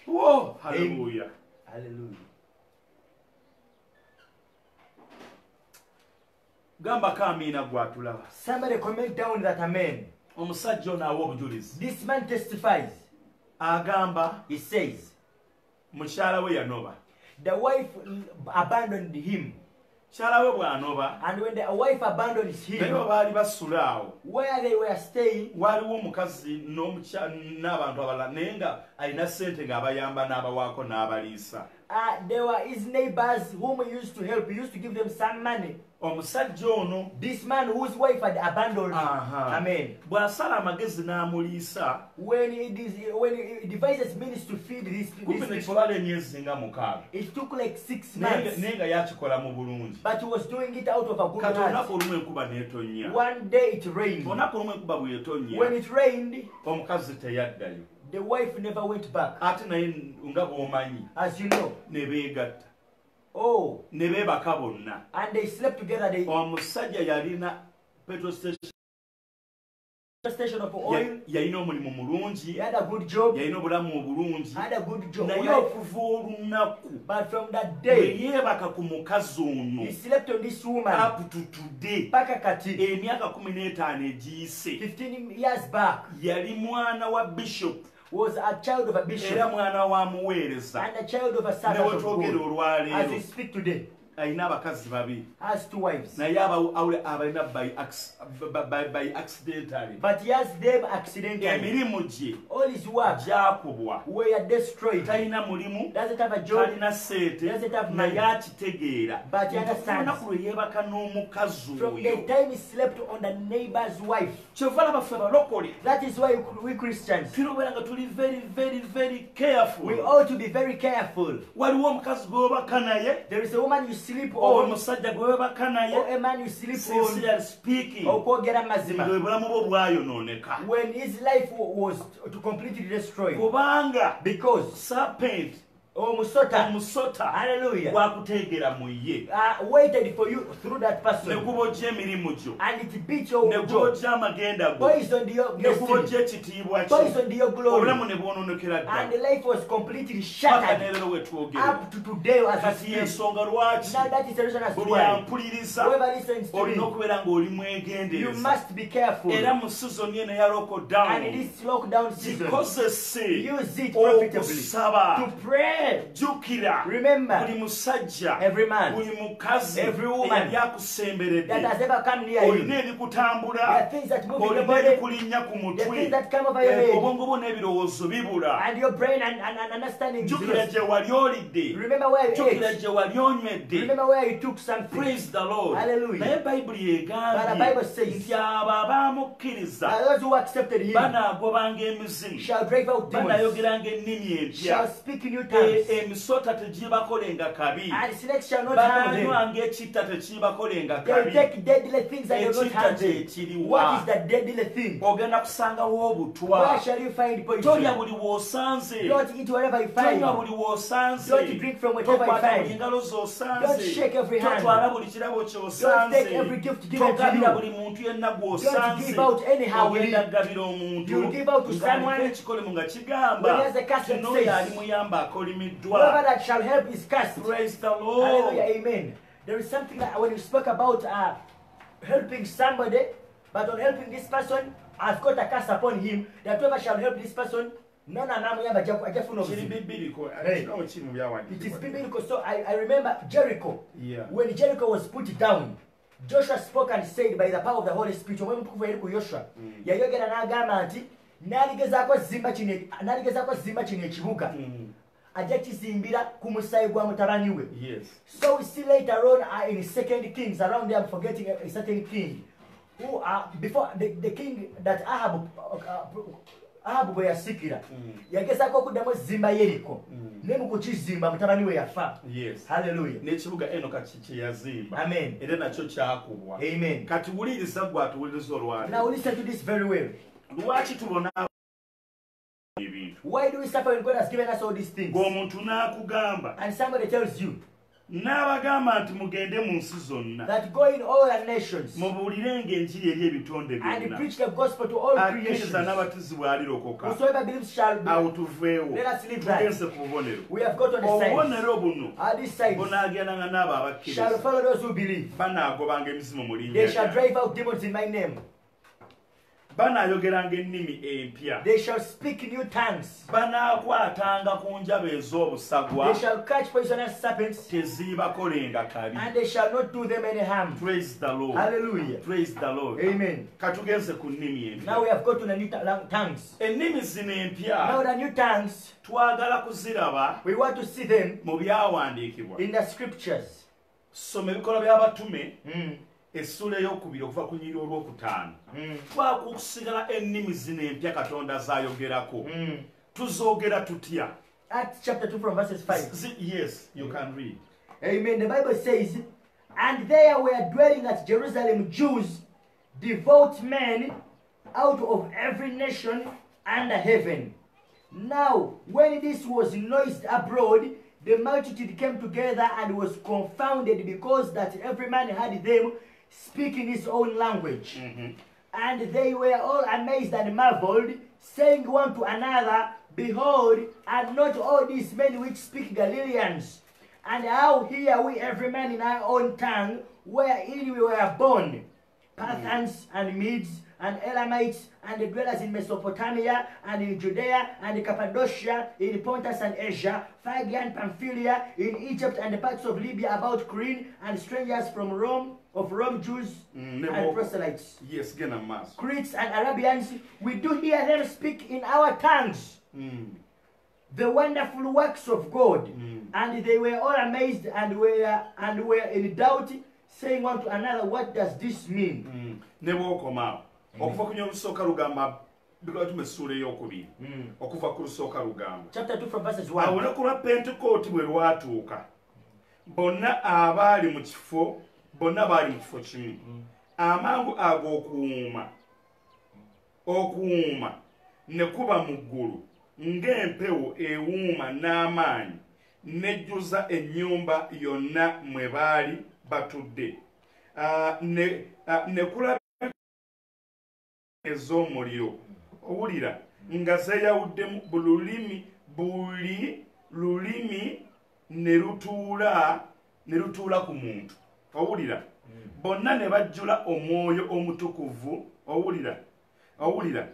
oh haleluya Hallelujah. gamba ko amiina gwatulaba Somebody comment down that amen. omusajja ono awa obujulizi This man testifies. agamba He says, mukyala we yanoba the wife abandoned him. mukyala we bw'anoba And when the wife abandoned naye him, bwe baali basula awo where they were staying, waliwo omukazi n'abantu abalala naye nga alina ssente ng'abayamba n'abawaako n'abaliisa there were his neighbors whom he used to help. He used to give them some money. omusajja ono This man whose wife had abandoned him. aha, Amen. bw'asala amagezi n'amuliisa When he devises means to feed these kumpi people, nekitwala emyezi nga 6 it took like 6 naye months. nga yakikola mu bulungi But he was doing it out of a good kati heart. olunaku olumu enkuba n'etonnya One day it rained. olunaku olumu enkuba bw'etonnya When it rained, omukazi teyaddayo the wife never went back. ate naye nga bw'omanyi As you know. ne beegatta Oh, ne beebaka bonna and they slept together. They omusajja yalina petrol station station of oil. yalina omulimu He mulungi had a good job. yalina obulamu obulungi Had a good job. naye okuva olunaku But from that bwe day, yeebaka ku mukazi ono he slept on this woman. up to today Paka kati. emyaka 15 egiyise 15 years back, yali mwana wa bishop was a child of a era bishop mwana wa muweereza and a child of a ne servant we of twogera God. As olwaleero we speak today, alina abakazi babiri has 2 wives. naye abalina by accidentally But he has them accidentally. emirimu gye All his work gyakubwa were destroyed. talina mulimu Doesn't have a job. talina sente Doesn't have money. naye akitegeera But he understands. olunaku lwe yeebaka n'omukazi From the oyo time he slept on the neighbor's wife. kyova labaffe abalokole That is why we Christians, tulobeera nga tuli very careful we ought to be very careful. waliwo omukazi gw'obaka naye There is a woman you sleep oba on, omusajja gw'obaka naye or a man you sleep on, sincerely speaking okwogera nga mazima. obulamu bwo bwayonooneka When his life was to completely destroyed. kubanga Because serpent Musota, omusota hallelujah, gwakuteegera mu ye waited for you through that ne person. gubojja emirimu gyo And it beat your ne job, gubojja amagenda go poisoned your ne destiny, gubojja ekitiibwa kyo poisoned your glory. obulamu ne bwononekera And the ddala life was completely paka shattered neerero wetwogera up to today as kati we speak. yensonga lwaki Now that is the reason as to buli why ampuliriza whoever listens to olina me, okubeera ng'oli you mwegendereza must be careful. era mu sizoni eno ya And in lockdown this lockdown season, gikozese use it profitably okusaba to pray. jjukira Remember, buli musajja every man, buli mukazi every woman eyali akusemberedde that has ever come near you, olina there ebikutambula are things that move in your olina body, ebikulinnya ku the mutwe things that come over your head, obwongo bwo n'ebirowoozo bibula and your brain and understanding is jjukira lost. gye wali olidde Remember where you jjukira ate. gye wali onywedde Remember where you took something. praise the lord Hallelujah. naye bayibuli But the egambye Bible says, nti abo abaamukkiriza now those who accepted him banaagobanga emizimu shall drive out demons, banayogeranga ennimi empya shall speak in new tongues, emisota tegibakolenga kabi And snakes shall not harm them. bananywanga ekitta tekibakolenga They will kabi take deadly things and they will not harm ekitta them. kyekiriwa What is that deadly thing? ogenda kusangawo Where obutwa shall you find tolya poison? buli w'osanze Don't eat wherever you find. tonywa buli w'osanze Don't drink from whatever you tokwata buli find. engalo Don't z'osanze shake every hand. totwala buli kirabo Don't take every ky'osanze gift given to togabira you. buli muntu yenna Don't gw'osanze give out anyhow. ogenda kugabira omuntu You give out to someone ekikolemu nga kigamba when he has a cast that kino says, yali muyamba whoever akolimiddwa. that shall help is cast. Praise the Hallelujah, Lord. amen. There is something that when you spoke about helping somebody, but on helping this person, I've got a curse upon him, that whoever shall help this person, none of Kiri them. bibiriko Hey. kino kiri mu It is byawandiikibwa. biblical. So I remember Jericho. Yeah. When Jericho was put down, Joshua spoke and said by the power of the Holy Spirit, omwe mutukuvu yali ku Joshua, yayogera n'agamba nti n'aligezaako zimba kino ekibuga, ajja kizimbira ku musaayi gwa mutabani we. Yes. So we see later on in 2 Kings, around there I'm forgetting a certain king, who before the king that Ahab bwe yasikira, yagezaako okuddamu zimba Yeriko, ne mu kukizimba mutabani we yafa. Yes. Hallelujah. N'ekibuga Enoka kye yazimba. Amen. Era nakyo kyakubwa. Amen. Kati wuliriza gwe atuwuliriza olwaleero. Now listen to this very well. Lwaki tubona ebintu? Why do we suffer when God has given us all these things? Ng'omuntu n'akugamba And somebody tells you n'abagamba nti mugende mu nsi zonna that go in all the nations mubuulirenga enjiri eri ebitonde and byonna. preach the gospel to all creations. Akkiriza n'abatizi bw'alirokoka. Whosoever believes shall be. Awo tuveewo. Let us leave that. Tugenze ku bubonero. We have got on the sides. Obubonero buno These sides bunaagendanga n'abo shall abakkiriza. follow those who believe. Banaagobanga emizimu mu linnya They shall lyange. drive out demons in my name. Banaayogeranga ennimi empya. They shall speak new tongues. Banaakwatanga ku njaba ez'obusagwa. They shall catch poisonous serpents. Teziibakolenga kabi. And they shall not do them any harm. Praise the Lord. Hallelujah. Praise the Lord. Amen. Katugenze ku nnimi Now empya. we have got to the new tongues. Ennimi zino Now empya the new tongues, twagala kuziraba we want to see them mu byawandiikibwa. in the scriptures. Soma ebikola by'abatume essula ey'okubiri okuva ku nnyiri olwokutaano. Twakusigala ennimi zino empya Katonda z'ayogerako. Tuzoogera tutya? Acts chapter 2 from verses 5. Yes, you can read. Amen. The Bible says, and there were dwelling at Jerusalem Jews, devout men out of every nation under heaven. Now, when this was noised abroad, the multitude came together and was confounded because that every man had them speaking his own language. And they were all amazed and marveled, saying one to another, behold, are not all these men which speak Galileans? And how hear we every man in our own tongue, wherein we were born? Parthians and Medes and Elamites and the dwellers in Mesopotamia and in Judea and Cappadocia, in Pontus and Asia, Phrygia and Pamphylia, in Egypt and the parts of Libya about Cyrene, and strangers from Rome, Jews and proselytes. Yes, gena maaso. Cretes and Arabians, we do hear them speak in our tongues the wonderful works of God. And they were all amazed and were in doubt, saying one to another, what does this mean? Ne bw'okomaawo okuva ku lusooka lugamba bikatume essuula ey'okubiri okuva ku lusooka lugamba. Chapter 2 from verses Awo 1. olunaku lwa Pentekooti bwe lwatuuka bonna abaali mu kifo kimu. Amangu ago okuwuuma ne kuba mu ggulu ng'empewo ewuuma n'amaanyi nejjuza ennyumba yonna mwe baali batudde. Ne kulaba ez'omuliro owulira nga zeeyawuddemu buli lulimi ne lutuula ku muntu. Owulira bonna ne bajjula omwoyo omutukuvu. Owulira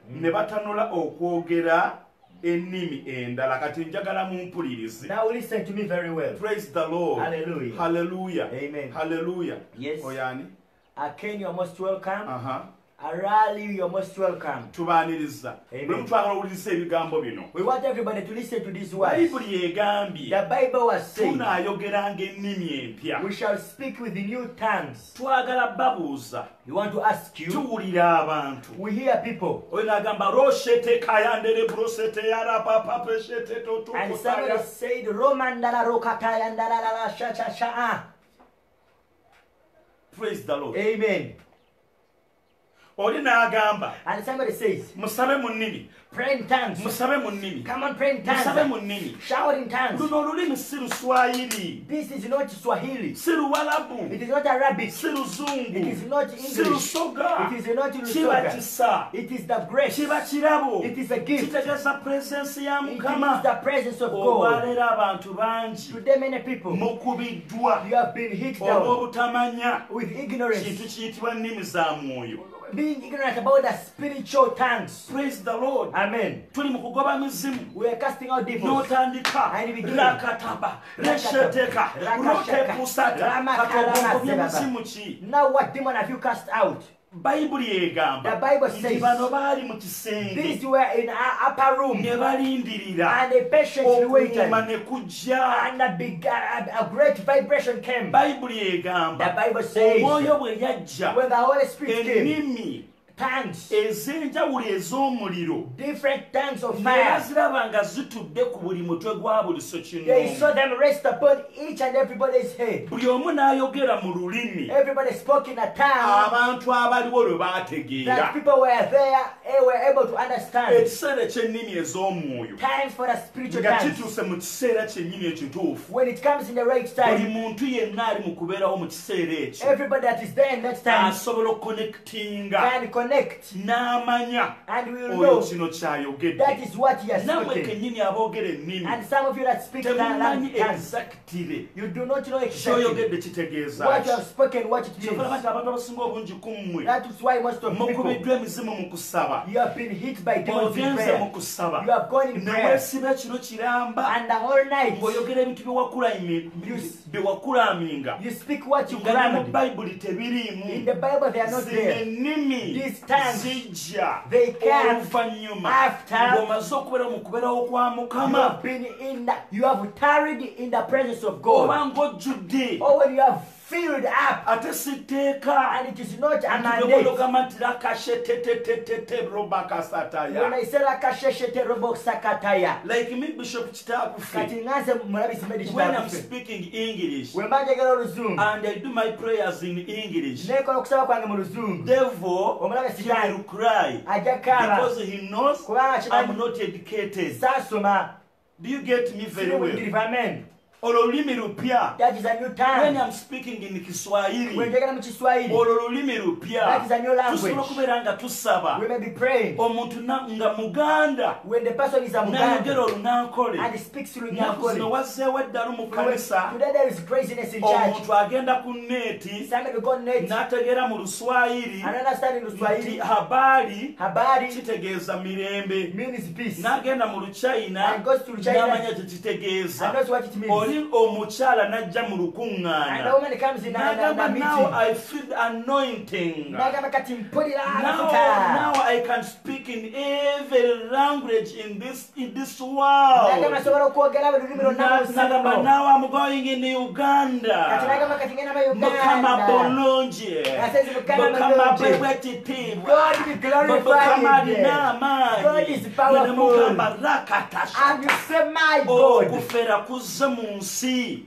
ne batanula okwogera ennimi endala. Kati njagala mumpulirize. Now listen to me very well. Praise the Lord. Hallelujah. Hallelujah. Amen. Hallelujah. Yes. Oyani. Ken, you are most welcome. Arali, you're most welcome. tubaaniriza Amen. buli muntu agala owuliriza ebigambo bino We want everybody to listen to these words. bayibuli egambye The Bible was saying, tunaayogeranga ennimi empya we shall speak with new tongues. twagala babuuza We want to ask you, tuwulira abantu we hear people, oyo n'agamba roshete kayandere brosete yarapapapeshete and somebody totokotaya said, Romandala rokataya ndala sha sha sha. praise the Lord Amen. oli n'agamba And somebody says, musabe mu nnimi pray in tongues. musabe mu nnimi Come on, pray in musabe mu tongues. nnimi Shout in tongues. luno olulimi si luswayiri This is not Swahili. si luwalabu It is not Arabic. si luzungu It is not si English. lusoga It is not kiba Lusoga. kisa It is the grace. kiba kirabo It is a gift. kitegeeza puresensi ya It is mukama the presence of God. olwaleero abantu bangi Today many people, mukubiddwa you have been hit down olw'obutamanya with ignorance, kintu kiyitibwa nnimi za mwoyo being ignorant about the spiritual tongues. praise the Lord Amen. tuli mu kugoba mizimu We are casting out demons. n'otandika And begin. rakataba resheteka Rakashaka. rotepusata Ramakarama katogongobye zebaba. muzimu ki Now what demon have you cast out? bayibuli egamba The Bible nti says, bano baali mu kisenge these were in our upper room, ne balindirira and they patiently waited, okuwuma ne kujja and a great vibration came. bayibuli egamba The Bible says, omwoyo bwe yajja when the Holy Spirit came, ennimi tongues, ez'enjawulo ez'omuliro different tongues of ne fire, baziraba nga zitudde ku buli mutwe gwa buli they sokinoomu saw them rest upon each and everybody's head. buli omu n'ayogera mu lulimi Everybody spoke in a tongue abantu abaliwo lwe baategeera that people were there, they were able to understand. ekiseera eky'ennimi ez'omwoyo Times for the spiritual nga tongues. kituuse mu kiseera kyennyini ekituufu When it comes in the right buli time, muntu yenna ali mu kubeerawo mu kiseera ekyo everybody that is there in that time asobola okukonekitinga can connect, n'amanya and we will oyo know kino kyayogedde that is what he has nammwe spoken. kennyini aboogera ennimi And some of you that speak in temumanyi tongues, exactire you do not know exactly kyoyogedde kitegeeza what you have spoken, what it kyokulaba means. nti abantu abasinga obungi ku mmwe That is why most of people, mukubiddwa emizimu mu kusaba you have been hit by demons in ogenze mu prayer. kusaba You have gone in ne prayer, weesiba kino kiramba and the whole night ng'oyogera ebintu byewakulaminga you speak what you nga ne mu granted. bayibuli tebiriimu In the Bible, they are not zino there. ennimi These tongues, zijja they come oluvannyuma after ng'omaze okubeera mu kubeerawo kwa you mukama have been in the, you have tarried in the presence of God, oba ng'ojjudde or when you have filled up, ate si tteeka and it is not a mandate. ntibwogamba nti lakashetetetetete robakasataya When I say lakasheshete robo sakataya, like me bishop kitakufe kati nganze mulabisi medi when I'm kitakufe. speaking English When manjagala oluzungu, and I do my prayers in English, nekola okusaba kwange mu luzungu, devil omulabe he sitaani will cry ajja kaaba because he knows kubanga I'm kimanyi not educated. saasoma. Do you get me very well? Amen. Olwo olulimi lupya That is a new when tongue. I'm speaking in Kiswahili, When njagala mu Kiswahili, olwo olulimi lupya that is a new language. tusobola okubeera nga tusaba We may be praying. omuntu nga muganda When the person is a n'ayogera Muganda olunankole and he speaks through nnaku zino Nyankole, wazzeewo eddalu mu kanisa today there is craziness in church. omuntu agenda ku neeti Somebody go net n'ategeera mu luswayiri and understand in nti Swahili, habaali habari kitegeeza mirembe means peace. n'agenda mu luchina And goes to China n'amanya and tekitegeeza knows what it means. oli omukyala n'ajja mu And the lukuŋŋaana woman comes in and n'agamba meeting. now I feel the anointing N'agamba kati mpulira now amafuta. I can speak in every language in this N'agamba world. nsobola okwogera buli lulimi lwonna mu nsi N'agamba muno. now I'm going in Kati Uganda. n'agamba kati ngenda mu Mukama Uganda. bulungi. Says Mukama Mukama bulungi. bwebwekitiibwa. God be glorified. Mukama alina amaanyi. God is powerful. Bwe mugamba rakatasha. And you say, my God, Okufera kuzze mu nsi.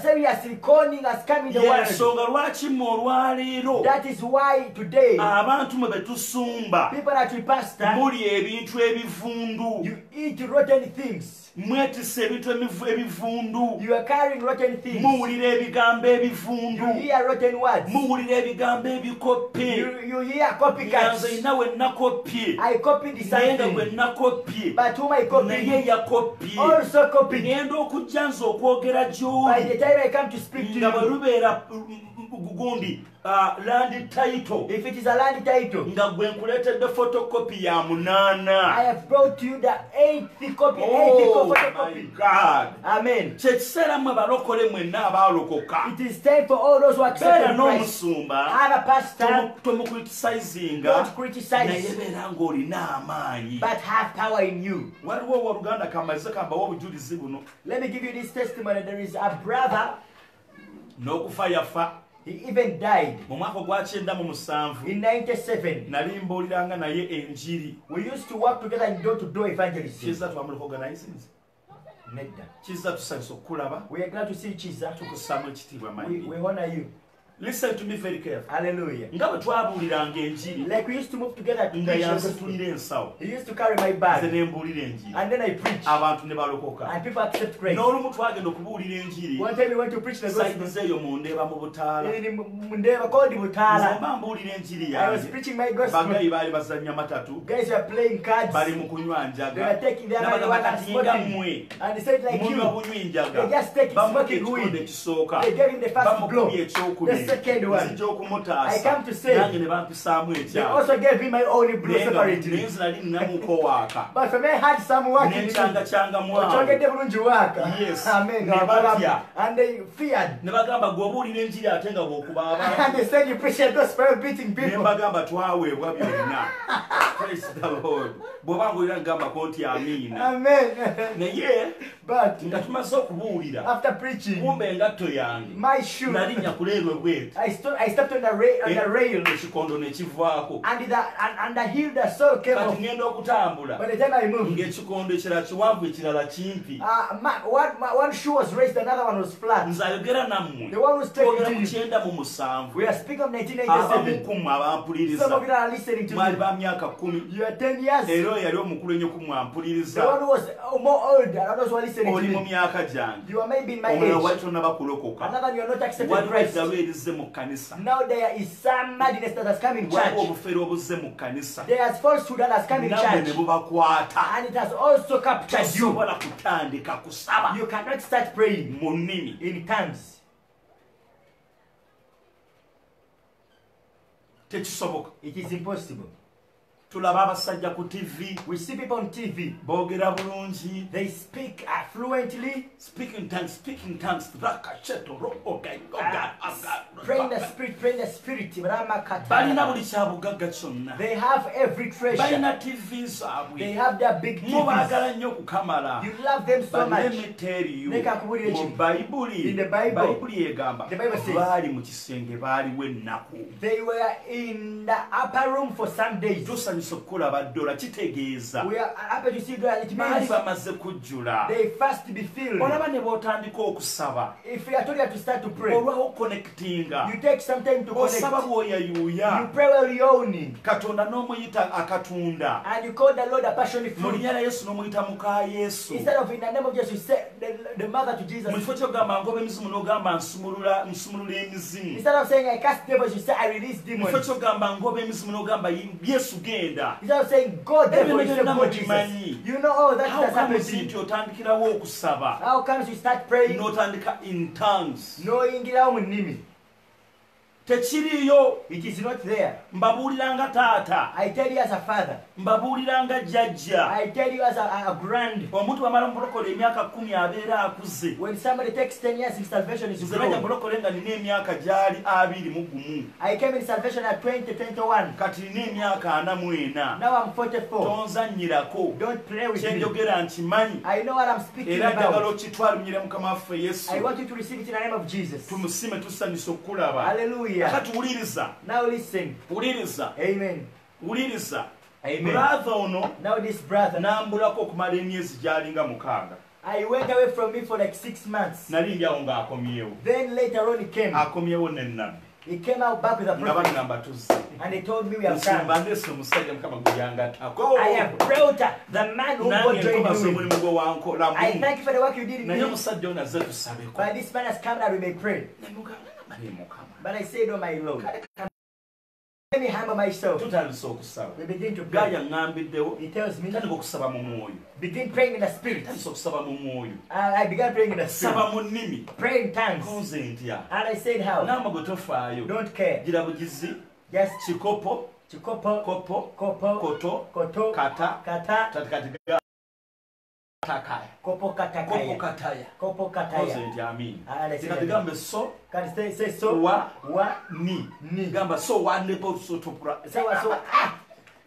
seriously, calling has come in the world. Yensonga lwaki mu olwaleero That is why today, abantu mwe betusumba people that we pastor, muli ebintu ebivundu. you eat rotten things. Mwetisse ebintu ebivundu. You are carrying rotten things. Muwulira ebigambo You ebivundu. hear rotten words. Muwulira ebigambo ebikoppe. You hear copycats. Nze nina we nakoppye. I copied Naye nga something, gwe nakoppye. but whom I Naye copied yakoppye. also copied. Ngenda okujja nze okwogera By gy'oli. the time I come to speak to Nga bwe you, lubeera gundi land title If it is a land title, nga gwe nkuleetedde photocopy ya 8 I have brought you the 8th copy. oh my Photocopy. God Amen. kyekiseera mmwe balokole mwenna abaalokoka It is time for all those who beera accept Christ. n'omusumba Have a pastor, tomucriticizinga don't naye criticize, beera ng'olina amaanyi but have power in you. waliwo owooluganda kamalize kambawo obujulizi buno Let me give you this testimony. There is a brother, n'okufa yafa he even died mu mwaka ogwa 97 in 97. nali mbuuliranga naye enjiri We used to work together in door-to-door evangelism. kiza twamuleka organizings Nedda. kiza tusanyusa okukulaba We are glad to see Jesus. tukussaamu ekitiibwa We manyi honor you. listen to me very careful Hallelujah. nga bwe twabuuliranga enjiri Like we used to move together to nga preach the yanze gospel. tulira ensawo He used to carry my nze bag ne mbuulira enjiri and then I preach abantu ne balokoka and people accept Christ. n'olumu twagenda okubuulira enjiri One time we went to preach the gospel. sayidize eyo mundeeba mu butaala In Mundeva called nze Butala. mba mbuulira enjiri I was yange preaching my gospel. bagayi baali bazannya matatu Guys were playing cards. bali mu kunywa They njaga were taking their Nabagamba marijuana and kati nga smoking. mmwe And they said like munywa you. bunywa enjaga They just take bamuka smoking ekikonde weed. ekisooka They gave him the first blow. bamukubye The ekyokubiri second one. nzija I okumutaasa come to say, nange ne bampisaamu they ekyamu also gave him my own blow naye separately. nze nali nnamuko waaka But for me, I had some work in me. nenkyangachanga mwawe Ochongedde bulungi waka. Yes. Amen. Ne batya. And they feared. ne bagamba gweobuulira enjiri ate nga bw'okuba abantu And they said you preach the gospel beating ne people. mbagamba twaweebwa byonna praise the lord bw'oba ngaolira ngambako nti amiina Amen. naye But nga tumaze okubuulira after preaching, kumba engatto yange my shoe, nalinnya kuleerwe bweti I stepped on the rail, ekikondo ne kivaako and the heel, the soul came kati off. ngenda okutambula By the time I moved, ng'ekikondo ekirala kiwanvu ekirala kimpi one shoe was raised, another one was flat. nze ayogera nammwe The one who's taking twogera to mu you. 97 We are speaking of abamu 1987. kummwe Some abampuliriza of you are listening to mwali me. ba myaka 10 You are 10 years. era oyo yali omukulu ennyo ku The mwampuliriza one who was more older, and others who are listening oli mu to me. myaka gyange You are maybe in my omulala wali age. tonnaba kulokoka Another you are not accepting waliwo Christ. eddalu erize mu kkanisa Now there is some madness that has come in waliwo church. obufere obuzze mu kkanisa There is falsehood that has come in nammwe ne church. bubakwata And it has also captured you. tosobola kutandika kusaba You cannot start praying mu nnimi in tongues. tekisoboka It is impossible. tulaba abasajja ku tv We see people on TV. boogera bulungi They speak fluently. speaking tongues Pray in the spirit, pray in the spirit. balina buli kyabugagga kyonna They have every treasure. balina tv They zaabwe have their big mubaagala TVs. nnyo okukamala You love them so But let much. me tell you, Leka nkubulire mu ekimu. bayibuli In the Bible, bayibuli egamba the Bible says, baali mu kisenge baaliwo ennaku They were in the upper room for some days. tusanyusa okukulaba ddola kitegeeza We are happy to see that. It baali means bamaze kujjula they first be filled. olaba ne bw'otandika okusaba If we are told you to start to pray, olwawo connectinga you take some time to connect. osaba You bw'oyayuuya pray while yawning. katonda n'omuyita akatunda And you call the Lord a passion mu fruit. linnya lya yesu n'omuyita muka yesu Instead of in the name of Jesus, you say the mother to Jesus. mu kifo kyogamba ngoba emizimu n'ogamba nsumulula emizimu Instead of saying I cast devils, you say I release mu kifo demons. kyogamba ngoba emizimu n'ogamba yesu genda Instead of saying God devil, you say Ebyo God byonna Jesus. You know all that How has happened comes to nti you. otandikirawo okusaba How comes you start praying? n'otandika in tongues Noyingirawo mu nnimi. tekiriyo It is not there. mbabuuliranga taata I tell you as a father. mbabuuliranga jjajja I tell you as a grand. omuntu bamala mubulokola emyaka 10 abeera akuze When somebody takes 10 years in salvation, is nze najja grown. bulokole nga nina emyaka gyali 21 I came in salvation at 2021. kati nina emyaka 44 Now I'm 44. tonzannyirako Don't play with me. kyenjogera nkimanyi I know what I'm speaking era njagala about. okitwalumire mukama waffe yesu I want you to receive it in the name of Jesus. tumusime tusanyusa okulaba Hallelujah. kati wuliriza Now listen. wuliriza Amen. wuliriza Amen. brother ono Now this brother, nambulako okumala emyezi gyalinga 6 I went away from me for like 6 months. nali ndyawo ng'akomyewo Then later on he came. akomyewo nenabbi He came out back with a nga prophet. bagamba tuzze And they told me we have nsumba come. ndeese omusajja mukama gwe yangatako I have brought the man who God nange joined nkomaza you with. omulimu gwe wankolamu I thank you for the work you did in naye me. omusajja ono azze tusabeko But this man has come that we may pray. nemugamba naye mukama But I said, oh my Lord, Let me humble myself. tutandise okusaba We begin to gaali pray. aŋŋambiddewo He tells me, tandika okusaba mu mwoyo begin praying in the spirit. tandise okusaba mu mwoyo I began praying in the saba spirit. mu nnimi Pray in tongues. konze ntya And I said, how? naama gwe tofaayo Don't care. gira bugizi Just kikopo chikopo, kopo kopo, koto koto, kata kata, katikati takaya kopo kopo katakaya. kataya Kopo konze kataya. ntya amiini And I said, zikatigambe so can you say so? wa Wa, ni ni. gamba so wanepo sotopura So,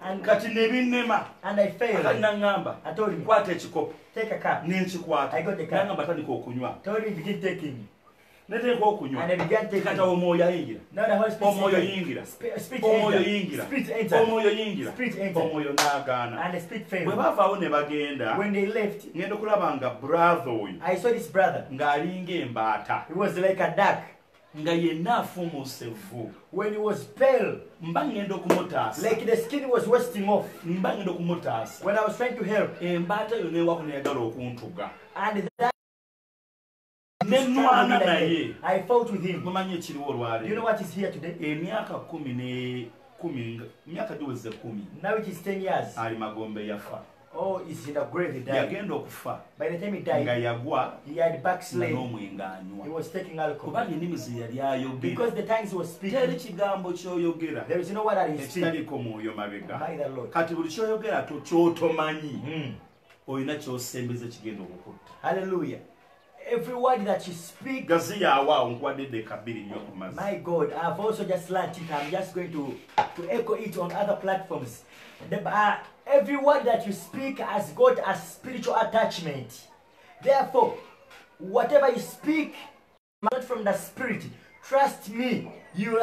and kati nebinnema I failed. naŋŋamba I told him, kwata ekikopo take a cup. nenkikwata I got the cup. naŋŋamba tandika okunywa Told him, begin taking. neteeka okunywa And I began taking. kata omwoyo ayingira Now the Holy Spirit omwoyo entered. yingira Spirit omwoyo entered. yingira Spirit entered. omwoyo yingira Spirit entered. omwoyo n'agaana And the Spirit bwe failed. baavaawo ne bagenda When they left, ngenda okulaba nga brother oyo I saw this brother. ng'alinga embaata He was like a duck. nga yenna afuumuuse vvu When he was pale, mba ngenda okumutaasa like the skin was wasting off. mba ngenda okumutaasa When I was trying to help, embaata yo neewako neyagala okuntuga and that nenwana naye I fought with him. mumanyi ekiriwo Do you know olwaleero what is here today? emyaka 10 emyaka giweze 10 Now it is 10 years. ali magombe yafa Oh, he's in the grave. He died. yagenda okufa By the time he nga died, yagwa he had nga backslid. n'omwenge anywa He was taking alcohol. kubanga ennimi ze yali ayogera Because the times he was teri speaking, kigambo ky'oyogera there is no word that he speaks ekitaliiko mwoyo mabega by the Lord. kati buli ky'oyogera ky'otomanyi Mm. olina ky'osembeza kigenda okukutta Hallelujah. Every word that you speak, gaziyaawo nkuwadde eddeeka 2 nnyo ku mazzi my God, I've also just learned it. I'm just going to echo it on other platforms. Every word that you speak has got a spiritual attachment. Therefore, whatever you speak, not from the spirit. Trust me. You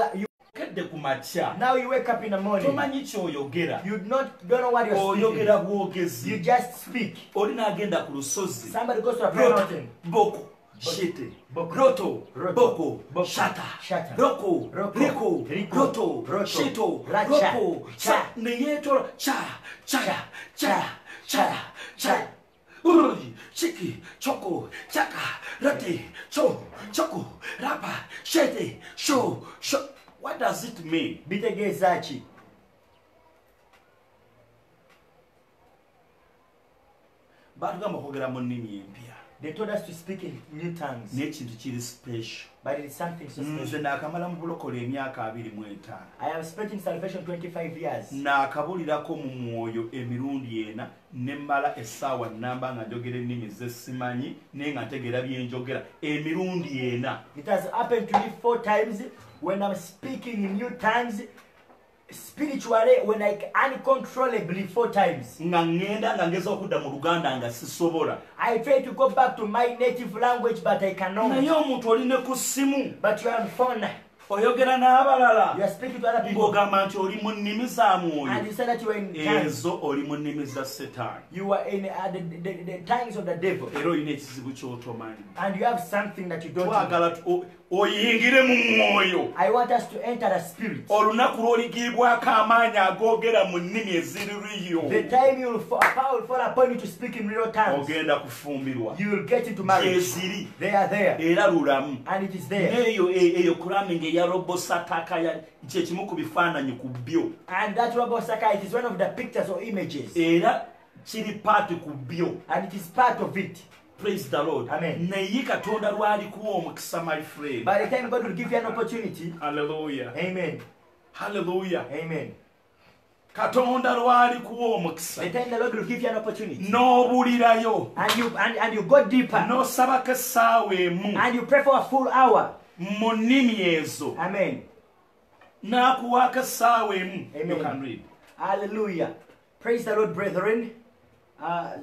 kedde ku makya now you wake up in the morning. tomanyi ky'oyogera You don't know what you're oyogera speaking. bwogezi You just speak. oli n'agenda ku lusozi Somebody goes to a prayer Roto, mountain. boko shete Boko. roto Roto. boko Boko. shata Shata. roko Roko. riko Riko. roto Roto. shito Racha. roko Cha. cha neyeetola cha chaya chaya chaya Cha. chaya Urri, chiki, choko, chaka, rate, cho, choko, rapa, shete, sho, sho. What does it mean? Bitegezachi. Batugamba kwogera mu nnimi empya They told us to speak in new tongues. n'ekintu kiri special. But it is something so Nze special. naakamala mu bulokole emyaka 25. I have spent in salvation 25 years. Naakabulirako mu mwoyo emirundi ena ne mmala essaawa nnamba nga njogera ennimi ze simanyi naye nga ntegeera bye njogera emirundi ena. It has happened to me 4 times when I'm speaking in new tongues. Spiritually, when uncontrollably 4 times. Nga ngenda nga ngeza okudda mu Luganda nga sisobola. I try to go back to my native language, but I cannot. Naye omuntu oli ne ku ssimu But you are on phone. oyogera n'abalala You are speaking to other people. ng'ogamba nti oli mu nnimi za And mwoyo you say that you are in tongues. ezo oli mu nnimi za Setaani You are in the tongues of the devil. era olina ekizibu ky'otomanyi. And you have something that you don't know. twagala oyingire mu mwoyo I want us to enter the spirit. olunaku lw'oligibwako amaanyi agoogera mu nnimi eziriyo The time you will power will fall upon you to speak in real tongues. ogenda kufumbirwa You will get into marriage. gyeziri They are there. era lulamu And it is there. neeyo kulaminga eya robosataka kyekimu ku bifaananyi ku byo And that Robo Saka, it is one of the pictures or images. era kiri paati ku byo. And it is part of it. Praise the Lord. Amen. Naye Katonda lw'alikuwa omukisa, my friend. By the time God will give you an opportunity. Hallelujah. Amen. Hallelujah. Amen. Katonda lw'alikuwa omukisa. The time the Lord will give you an opportunity. N'obulirayo. And you go deeper. N'osabako essaawa emu. And you pray for a full hour. Mu nnimi ezo. Amen. N'akuwaako essaawa emu. Amen. You can read. Hallelujah. Praise the Lord, brethren.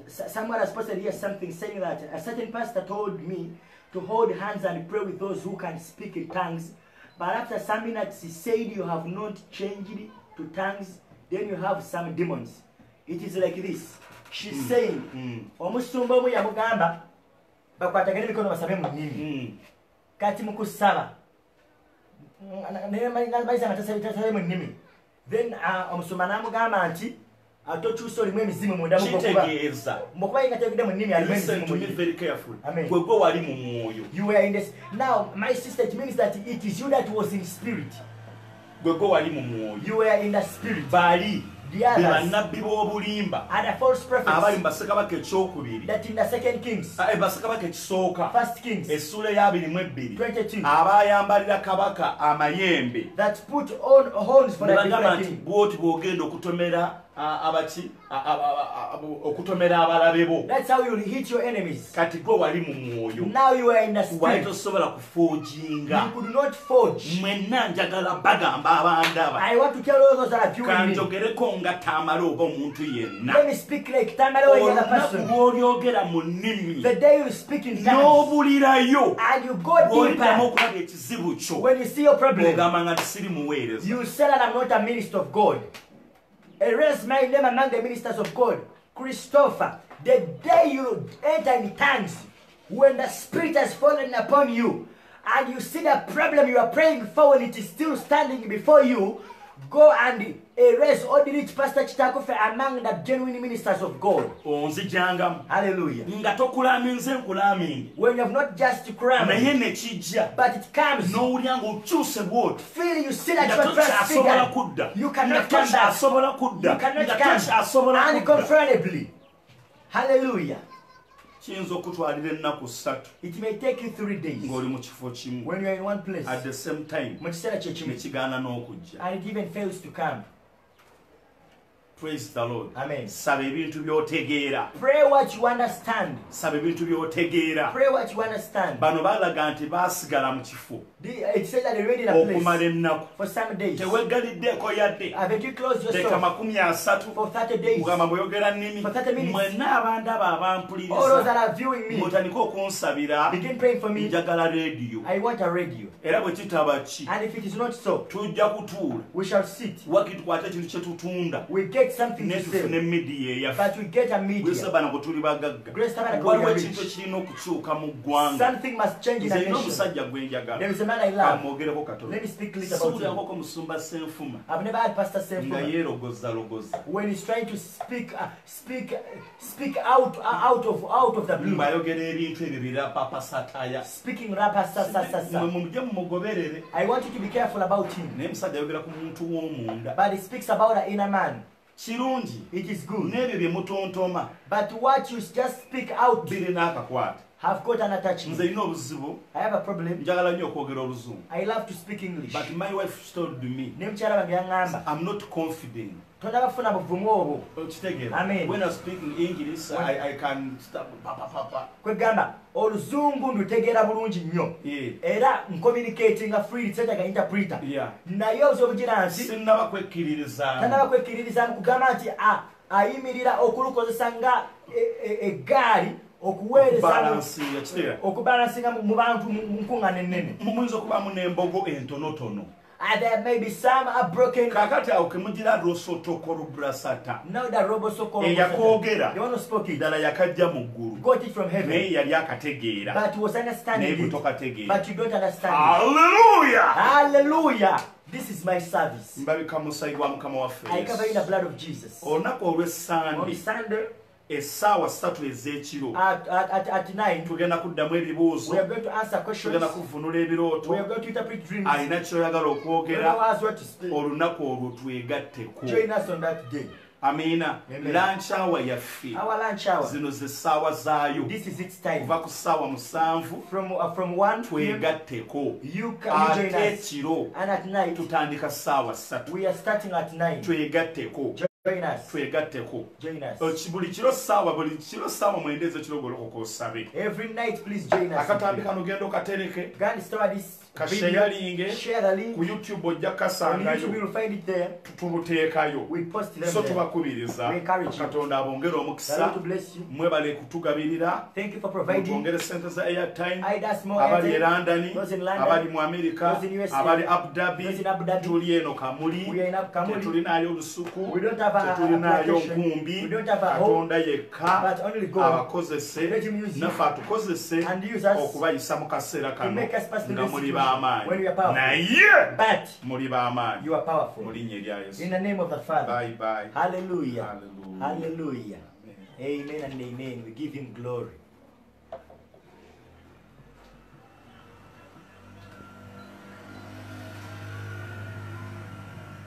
Someone has posted here something saying that a certain pastor told me to hold hands and pray with those who can speak in tongues. But after some minutes, he said you have not changed to tongues, then you have some demons. It is like this. She's saying, omusumba omu yamugamba bakwatagane emikono basabe mu nnimi. Kati mu kusaba naye tasabe mu nnimi. Then omusumba n'amugamba nti atokyusa olimu emizimu munda kitegeeza. mukuba yengategedde mu nnimi alimu Listen emizimu to mu me nnimi. very carefully. Amen. Gwe gwe wali mu mwoyo. You were in this. Now, my sister, it means that it is you that was in spirit. gwego wali mu mwoyo You were in the spirit. bali The others bannabbi b'obulimba are the false abali prophets. mu bassekabaka ekyokubiri That in the second Kings, bassekabaka ekisooka first Kings essula ya 22 22, abayambalira kabaka amayembe that put on horns for ne the bagamba different nti king. bwoti bwogenda okutomera abaki okutomera abalabe bo That's how you hit your enemies. kati gwe wali mu mwoyo Now you are in the wali spirit. tosobola kufoojinga You could not forge. mwenna njagala bagamba abandaba I want to tell all those that are viewing me. kanjogereko nga tamala oba omuntu yenna Let me speak like Tamara or any other olunaku person. lw'olyogera mu nnimi The day you speak in tongues n'obulirayo and you go bw'oliddamu deeper, okulaba ekizibu kyo when you see your problem, ogamba nga tisiri muweereza you say that I'm not a minister of God. Erase my name among the ministers of God. Christopher, the day you enter in tongues, when the Spirit has fallen upon you, and you see the problem you are praying for when it is still standing before you, go and erase or delete Pastor Chitakofe among the genuine ministers of God. onzijangamu Hallelujah. nga tokulaminze nkulaminge When you have not just naye crammed, ne kijja but it comes, n'owulira ng'okyuse bw'oti feel you see that nga you are tokyasobola transfigured. kudda You nga cannot come back. tokyasobola kudda You cannot nga come tokyasobola kudda uncontrollably. Hallelujah. kiyinza okutwalira ennaku 3 It may take you 3 days ng'oli mu kifo kimu when you are in one place, at the same time mu kiseera kye ne kimu, kigaana n'okujja. and it even fails to come. Praise the Lord. Amen. Saba ebintu by'otegeera. Pray what you understand. Saba ebintu by'otegeera. Pray what you understand. Bano baalaga nti baasigala mu kifo It says that they read in a okumala place ennaku. for some days. Teweggaliddeko yadde. Haven't you closed Teeka yourself 30 for 30 days? mugamba bweyogera nnimi. For 30 minutes. Mwenna abandaba All those abampuliriza that are viewing me, mutandike okunsabira. begin praying for me. Njagala leediyo. I want a radio. Era bwe kitaba ki And if it is not so, tujja kutuula we shall sit. waki tukwate ekintu kye tutunda We get something ne to tufune say, midiya eyaffe. but we get a media. Bwesabana bwe tuli bagagga. Grace Tabernacle, Waliwo we are ekintu rich. ekirina okukyuka mu ggwanga. Something must change in Nze a nina nation. omusajja gwe njagala. There is a man I love. Kamwogereko katono. Let me speak a little about him. Siwulyangako musumba Ssenfuma I've never had Pastor nga Semfuma yeerogozalogoza. when he's trying to speak out of the blue, Ng'ayogera ebintu ebyo birapapasataya. speaking rapa sa sa sa sa. Mujje mumugoberere. I want you to be careful about him. Naye musajja ayogera ku muntu w'omunda. But he speaks about the inner man. Kirungi. It is good. N'ebyo bye mutontoma But what you just speak out birina akakwata. have got an attachment. Nze nina obuzibu. I have a problem. Njagala nnyo okwogera Oluzungu. I love to speak English. But my wife told me Ne mukyala wange yaŋŋamba I'm not confident. tonnabafuna buvumu obwo. Okitegeera? Amen. When I'm speaking English, I can start papa. Kwegamba oluzungu ndutegeera bulungi nnyo Yeah. era ncommunicatinga freely teetaga interpreter. Yeah. Naye obugira nti Sinnaba kwekkiririzaamu. tanaba kwekkiririzaamu kugamba nti ayimirira okulukozesa nga eggaali Okubalansinga, kitegeera? okubalansinga mu bantu mu nkuŋŋaana ennene. Muyinza okubaamu n'embogo entonotono. There may be some are broken. Kaakati awo ke mugira Rosotokorubrasata. Now that Robosoko, Eyakoogera the one who spoke it, ddala yakajja mu ggulu. got it from Naye heaven, yali akategeera. but was Naye understanding bwe it, tokategeera. but you don't understand it. Hallelujah! Hallelujah! This is my service. Mbabika mu musaayi gwa Mukama waffe I cover in the Yesu. blood of Jesus. Olunaku On olw'Essande Sunday essaawa 3 ez'ekiro at 9, tugenda kuddamu ebibuuzo, we are going to answer questions. tugenda kuvunula ebirooto. We are going to interpret dreams. Alina ky'oyagala Whoever okwogera, has what to speak, olunaku olwo twegatteko. join us on that day. Amiina. Amen. Lunch hour yaffe Our lunch hour. zino ze ssaawa zaayo This is its time. kuva ku ssaawa 7 From 1 p.m. twegatteko. You join Ate us. ekiro And at night, tutandika ssaawa 3 we are starting at 9. twegatteko. Join us. Twegatteko. Join us. Buli kiro ssaawa 9 ez'ekiro golokoka osabe. Every night, please join us. Akatambi kano genda okatereke. Go and start this video. Kasheyalinge. Share the link. Ku YouTube ojja On YouTube, you kasangayo. will find it there. Tubuteekayo. We post them So there. tubakubiriza. We encourage you. Katonda abongere The omukisa. Lord to bless you. Mwebale kutugabirira. Thank you for providing. Twongere sente za airtime. Idas more Abali e airtime. London, Those in London. abali mu America, Those in USA. abali Abu Dhabi, Those in Abu Dhabi. tuli eno Kamuli, We are in Kamuli. tetulinayo olusuku, We don't have a tetulinayo plantation. nkumbi, We don't have a home. Katonda yekka But only God. abakozese, Let him use you. naffe atukozese And use us okubayisa mu kaseera to kano make us pass through nga this muli situation b'amaanyi. when we are powerful. Naye But muli b'amaanyi you are powerful. mu linnya erya Yesu. In the name of the Father. Bye bye. Hallelujah. Hallelujah. Hallelujah. Amen. Amen and amen. We give him glory.